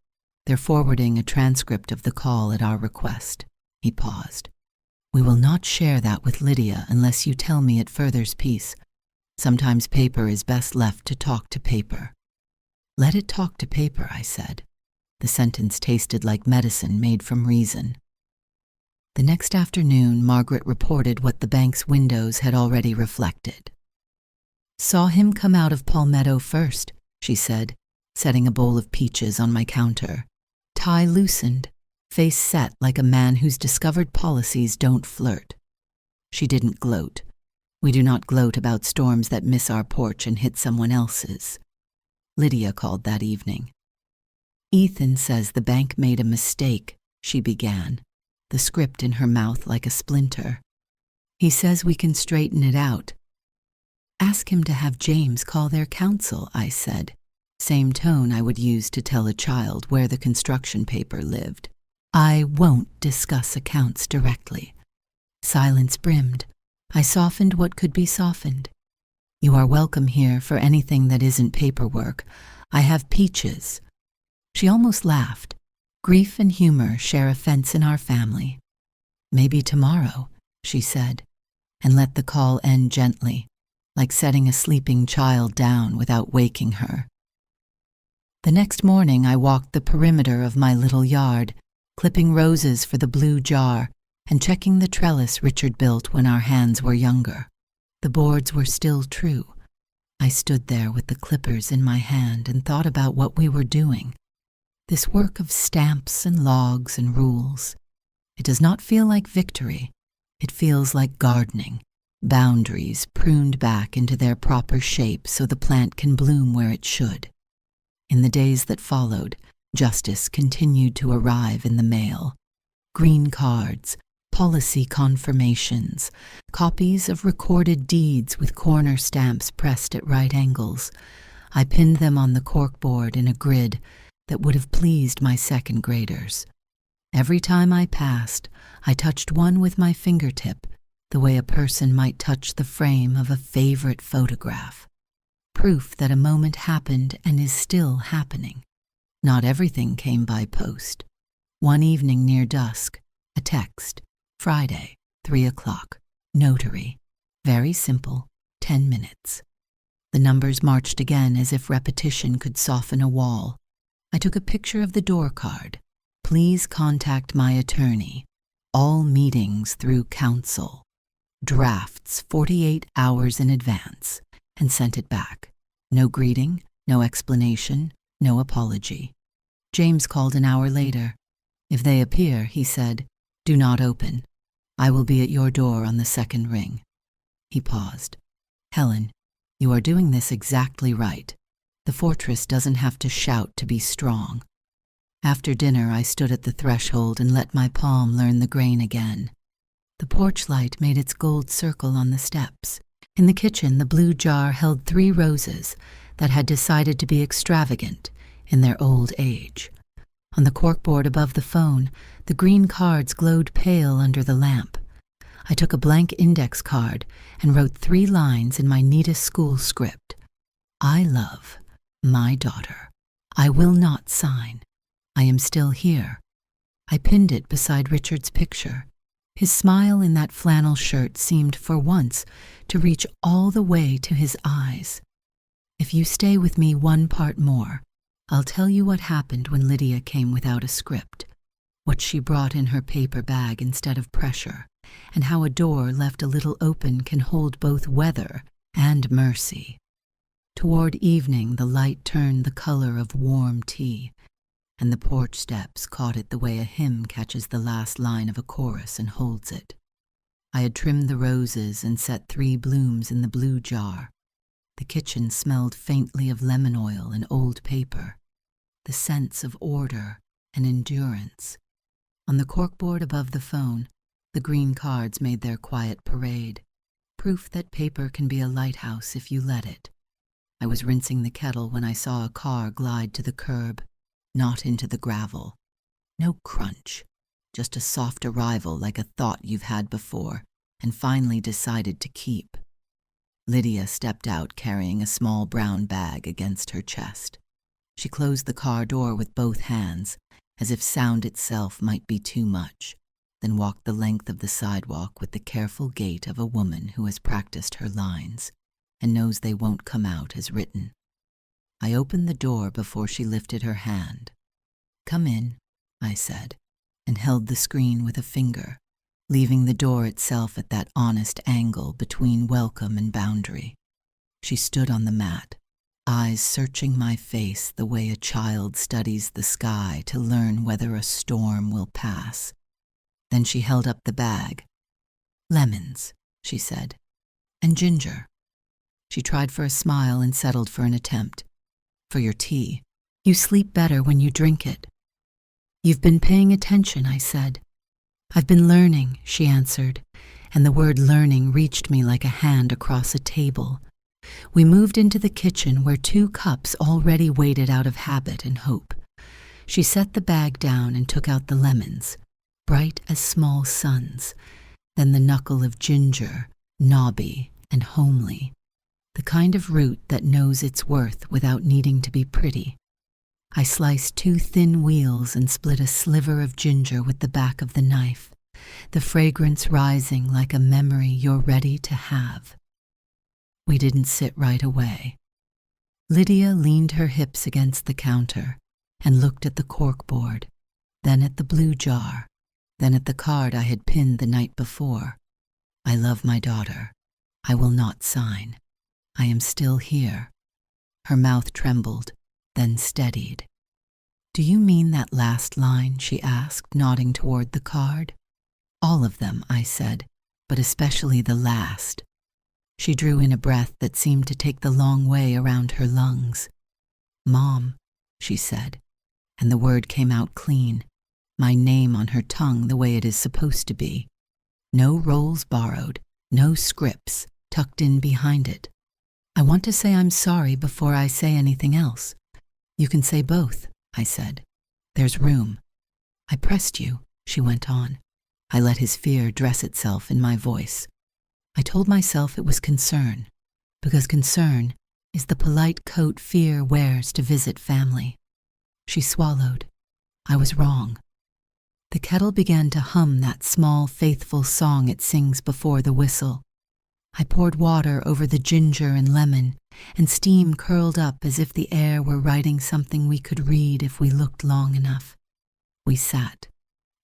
They're forwarding a transcript of the call at our request. He paused. We will not share that with Lydia unless you tell me it furthers peace. Sometimes paper is best left to talk to paper. Let it talk to paper, I said. The sentence tasted like medicine made from reason. The next afternoon, Margaret reported what the bank's windows had already reflected. Saw him come out of Palmetto first, she said, setting a bowl of peaches on my counter. Tie loosened, face set like a man whose discovered policies don't flirt. She didn't gloat. We do not gloat about storms that miss our porch and hit someone else's. Lydia called that evening. Ethan says the bank made a mistake, she began, the script in her mouth like a splinter. He says we can straighten it out. Ask him to have James call their counsel, I said, same tone I would use to tell a child where the construction paper lived. I won't discuss accounts directly. Silence brimmed. I softened what could be softened. You are welcome here for anything that isn't paperwork. I have peaches. She almost laughed. Grief and humor share a fence in our family. Maybe tomorrow, she said, and let the call end gently, like setting a sleeping child down without waking her. The next morning I walked the perimeter of my little yard, clipping roses for the blue jar and checking the trellis Richard built when our hands were younger. The boards were still true. I stood there with the clippers in my hand and thought about what we were doing. This work of stamps and logs and rules. It does not feel like victory. It feels like gardening, boundaries pruned back into their proper shape so the plant can bloom where it should. In the days that followed, justice continued to arrive in the mail. Green cards, policy confirmations, copies of recorded deeds with corner stamps pressed at right angles. I pinned them on the corkboard in a grid that would have pleased my second graders. Every time I passed, I touched one with my fingertip, the way a person might touch the frame of a favorite photograph. Proof that a moment happened and is still happening. Not everything came by post. One evening near dusk, a text, Friday, 3 o'clock, notary. Very simple, 10 minutes. The numbers marched again as if repetition could soften a wall. I took a picture of the door card. Please contact my attorney. All meetings through counsel. Drafts 48 hours in advance, and sent it back. No greeting, no explanation, no apology. James called an hour later. If they appear, he said, do not open. I will be at your door on the second ring. He paused. Helen, you are doing this exactly right. The fortress doesn't have to shout to be strong. After dinner, I stood at the threshold and let my palm learn the grain again. The porch light made its gold circle on the steps. In the kitchen, the blue jar held 3 roses that had decided to be extravagant in their old age. On the corkboard above the phone, the green cards glowed pale under the lamp. I took a blank index card and wrote 3 lines in my neatest school script. I love my daughter. I will not sign. I am still here. I pinned it beside Richard's picture. His smile in that flannel shirt seemed, for once, to reach all the way to his eyes. If you stay with me one part more, I'll tell you what happened when Lydia came without a script, what she brought in her paper bag instead of pressure, and how a door left a little open can hold both weather and mercy. Toward evening, the light turned the color of warm tea, and the porch steps caught it the way a hymn catches the last line of a chorus and holds it. I had trimmed the roses and set 3 blooms in the blue jar. The kitchen smelled faintly of lemon oil and old paper, the sense of order and endurance. On the corkboard above the phone, the green cards made their quiet parade, proof that paper can be a lighthouse if you let it. I was rinsing the kettle when I saw a car glide to the curb, not into the gravel. No crunch, just a soft arrival like a thought you've had before and finally decided to keep. Lydia stepped out carrying a small brown bag against her chest. She closed the car door with both hands, as if sound itself might be too much, then walked the length of the sidewalk with the careful gait of a woman who has practiced her lines and knows they won't come out as written. I opened the door before she lifted her hand. Come in, I said, and held the screen with a finger, leaving the door itself at that honest angle between welcome and boundary. She stood on the mat, eyes searching my face the way a child studies the sky to learn whether a storm will pass. Then she held up the bag. Lemons, she said, and ginger. She tried for a smile and settled for an attempt. For your tea. You sleep better when you drink it. You've been paying attention, I said. I've been learning, she answered, and the word learning reached me like a hand across a table, We moved into the kitchen where 2 cups already waited out of habit and hope. She set the bag down and took out the lemons, bright as small suns, then the knuckle of ginger, knobby and homely, the kind of root that knows its worth without needing to be pretty. I sliced 2 thin wheels and split a sliver of ginger with the back of the knife, the fragrance rising like a memory you're ready to have. We didn't sit right away. Lydia leaned her hips against the counter and looked at the corkboard, then at the blue jar, then at the card I had pinned the night before. I love my daughter. I will not sign. I am still here. Her mouth trembled, then steadied. Do you mean that last line? She asked, nodding toward the card. All of them, I said, but especially the last. She drew in a breath that seemed to take the long way around her lungs. Mom, she said, and the word came out clean, my name on her tongue the way it is supposed to be. No roles borrowed, no scripts tucked in behind it. I want to say I'm sorry before I say anything else. You can say both, I said. There's room. I pressed you, she went on. I let his fear dress itself in my voice. I told myself it was concern, because concern is the polite coat fear wears to visit family. She swallowed. I was wrong. The kettle began to hum that small, faithful song it sings before the whistle. I poured water over the ginger and lemon, and steam curled up as if the air were writing something we could read if we looked long enough. We sat.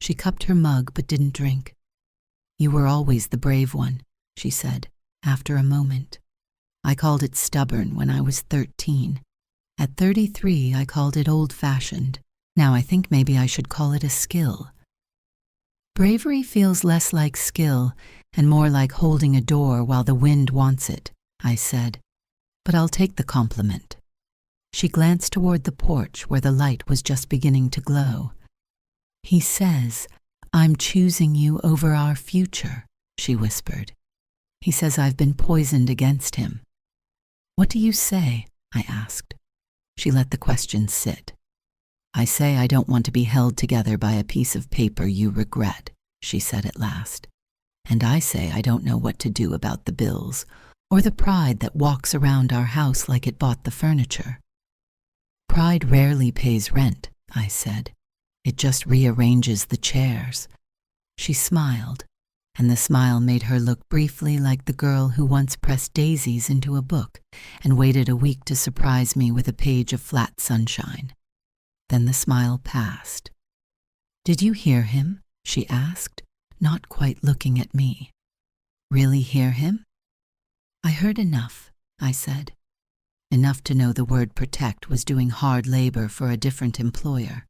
She cupped her mug but didn't drink. You were always the brave one, she said, after a moment. I called it stubborn when I was 13. At 33, I called it old-fashioned. Now I think maybe I should call it a skill. Bravery feels less like skill and more like holding a door while the wind wants it, I said. But I'll take the compliment. She glanced toward the porch where the light was just beginning to glow. He says, I'm choosing you over our future, she whispered. He says I've been poisoned against him. What do you say? I asked. She let the question sit. I say I don't want to be held together by a piece of paper you regret, she said at last. And I say I don't know what to do about the bills, or the pride that walks around our house like it bought the furniture. Pride rarely pays rent, I said. It just rearranges the chairs. She smiled, and the smile made her look briefly like the girl who once pressed daisies into a book and waited a week to surprise me with a page of flat sunshine. Then the smile passed. Did you hear him? She asked, not quite looking at me. Really hear him? I heard enough, I said. Enough to know the word protect was doing hard labor for a different employer.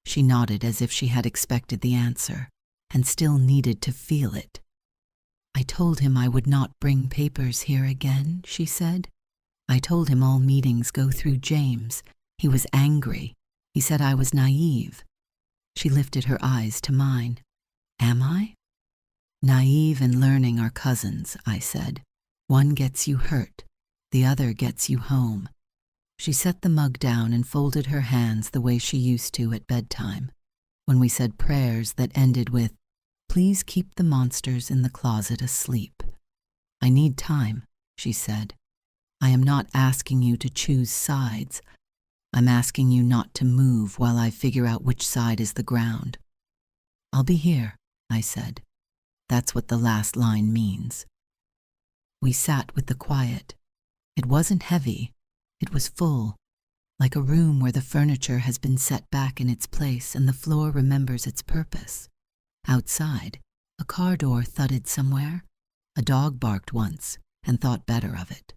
She nodded as if she had expected the answer, and still needed to feel it. I told him I would not bring papers here again, she said. I told him all meetings go through James. He was angry. He said I was naive. She lifted her eyes to mine. Am I? Naive and learning are cousins, I said. One gets you hurt, the other gets you home. She set the mug down and folded her hands the way she used to at bedtime, when we said prayers that ended with, Please keep the monsters in the closet asleep. I need time, she said. I am not asking you to choose sides. I'm asking you not to move while I figure out which side is the ground. I'll be here, I said. That's what the last line means. We sat with the quiet. It wasn't heavy. It was full, like a room where the furniture has been set back in its place and the floor remembers its purpose. Outside, a car door thudded somewhere. A dog barked once and thought better of it.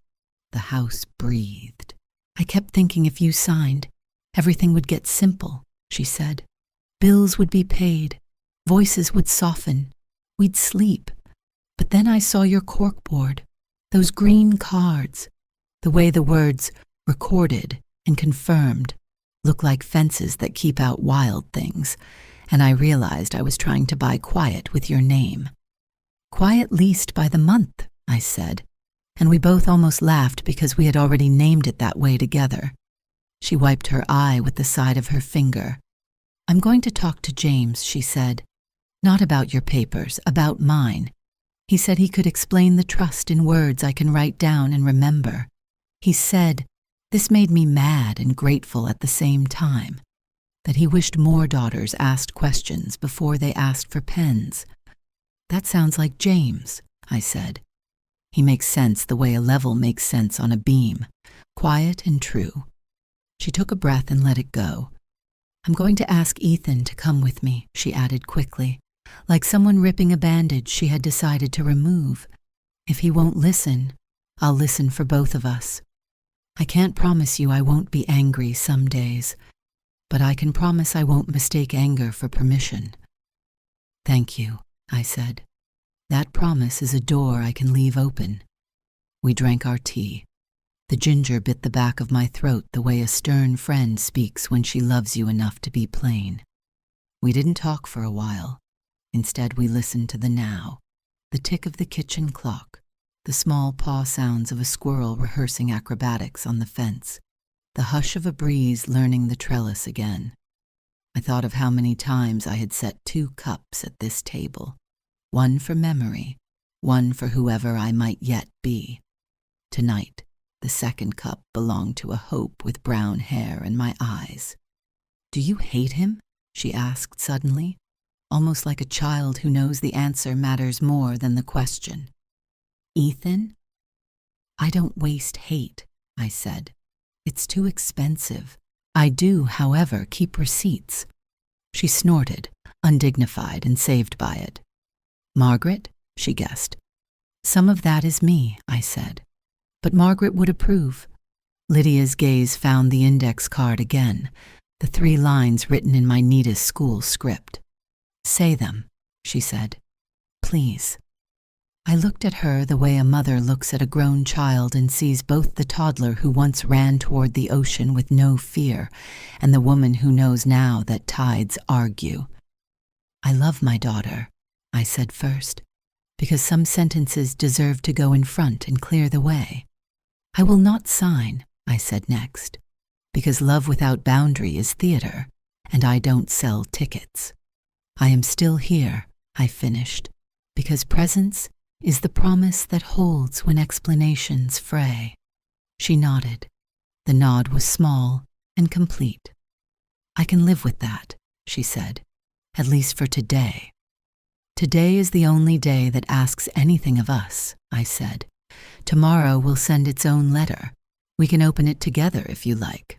The house breathed. I kept thinking if you signed, everything would get simple, she said. Bills would be paid. Voices would soften. We'd sleep. But then I saw your corkboard, those green cards, the way the words recorded and confirmed look like fences that keep out wild things, and I realized I was trying to buy quiet with your name. Quiet leased by the month, I said. and we both almost laughed because we had already named it that way together. She wiped her eye with the side of her finger. "I'm going to talk to James," she said. "Not about your papers, about mine. He said he could explain the trust in words I can write down and remember. He said," this made me mad and grateful at the same time, "that he wished more daughters asked questions before they asked for pens." "That sounds like James," I said. "He makes sense the way a level makes sense on a beam, quiet and true." She took a breath and let it go. "I'm going to ask Ethan to come with me," she added quickly, like someone ripping a bandage she had decided to remove. "If he won't listen, I'll listen for both of us. I can't promise you I won't be angry some days, but I can promise I won't mistake anger for permission." "Thank you," I said. "That promise is a door I can leave open." We drank our tea. The ginger bit the back of my throat the way a stern friend speaks when she loves you enough to be plain. We didn't talk for a while. Instead, we listened to the now, the tick of the kitchen clock, the small paw sounds of a squirrel rehearsing acrobatics on the fence, the hush of a breeze learning the trellis again. I thought of how many times I had set 2 cups at this table, one for memory, one for whoever I might yet be. Tonight, the second cup belonged to a hope with brown hair and my eyes. "Do you hate him?" she asked suddenly, almost like a child who knows the answer matters more than the question. "Ethan?" "I don't waste hate," I said. "It's too expensive. I do, however, keep receipts." She snorted, undignified and saved by it. "Margaret?" she guessed. "Some of that is me," I said. "But Margaret would approve." Lydia's gaze found the index card again, the 3 lines written in my neatest school script. "Say them," she said. "Please." I looked at her the way a mother looks at a grown child and sees both the toddler who once ran toward the ocean with no fear and the woman who knows now that tides argue. "I love my daughter," I said first, because some sentences deserve to go in front and clear the way. "I will not sign," I said next, because love without boundary is theater, and I don't sell tickets. "I am still here," I finished, because presence is the promise that holds when explanations fray. She nodded. The nod was small and complete. "I can live with that," she said, "at least for today." "Today is the only day that asks anything of us," I said. "Tomorrow will send its own letter. We can open it together if you like."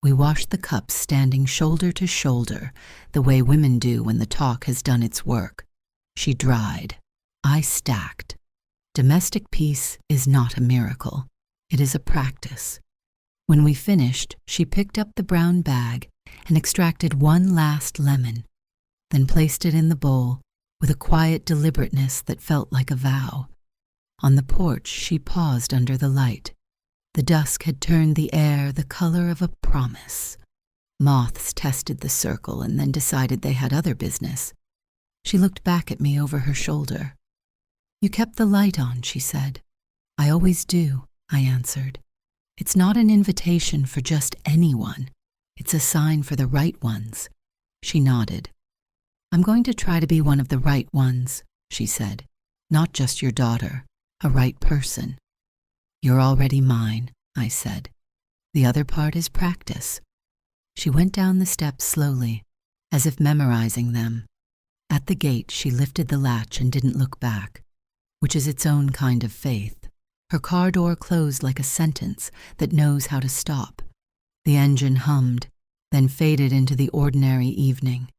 We washed the cups standing shoulder to shoulder, the way women do when the talk has done its work. She dried. I stacked. Domestic peace is not a miracle. It is a practice. When we finished, she picked up the brown bag and extracted one last lemon, then placed it in the bowl with a quiet deliberateness that felt like a vow. On the porch, she paused under the light. The dusk had turned the air the color of a promise. Moths tested the circle and then decided they had other business. She looked back at me over her shoulder. "You kept the light on," she said. "I always do," I answered. "It's not an invitation for just anyone. It's a sign for the right ones." She nodded. "I'm going to try to be one of the right ones," she said. "Not just your daughter, a right person." "You're already mine," I said. "The other part is practice." She went down the steps slowly, as if memorizing them. At the gate, she lifted the latch and didn't look back, which is its own kind of faith. Her car door closed like a sentence that knows how to stop. The engine hummed, then faded into the ordinary evening.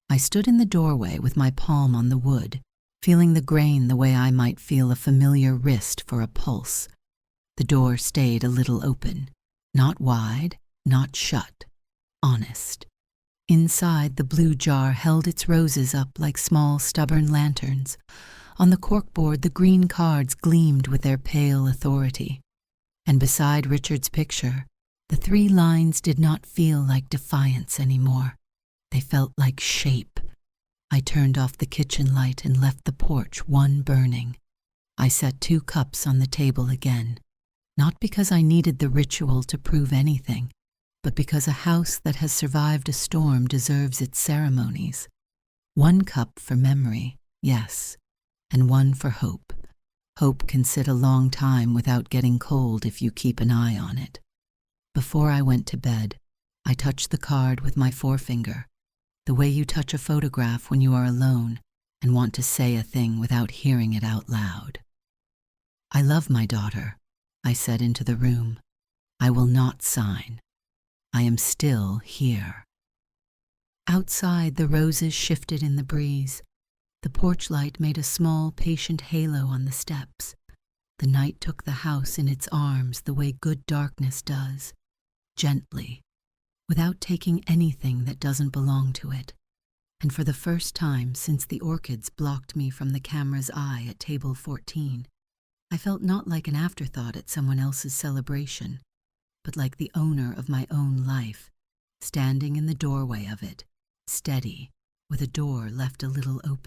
I stood in the doorway with my palm on the wood, feeling the grain the way I might feel a familiar wrist for a pulse. The door stayed a little open, not wide, not shut, honest. Inside, the blue jar held its roses up like small, stubborn lanterns. On the corkboard, the green cards gleamed with their pale authority. And beside Richard's picture, the 3 lines did not feel like defiance anymore. They felt like shape. I turned off the kitchen light and left the porch one burning. I set 2 cups on the table again, not because I needed the ritual to prove anything, but because a house that has survived a storm deserves its ceremonies. 1 cup for memory, yes, and 1 for hope. Hope can sit a long time without getting cold if you keep an eye on it. Before I went to bed, I touched the card with my forefinger, the way you touch a photograph when you are alone and want to say a thing without hearing it out loud. I love my daughter, I said into the room. I will not sign. I am still here. Outside, the roses shifted in the breeze. The porch light made a small, patient halo on the steps. The night took the house in its arms the way good darkness does, gently, without taking anything that doesn't belong to it. And for the first time since the orchids blocked me from the camera's eye at table 14, I felt not like an afterthought at someone else's celebration, but like the owner of my own life, standing in the doorway of it, steady, with a door left a little open.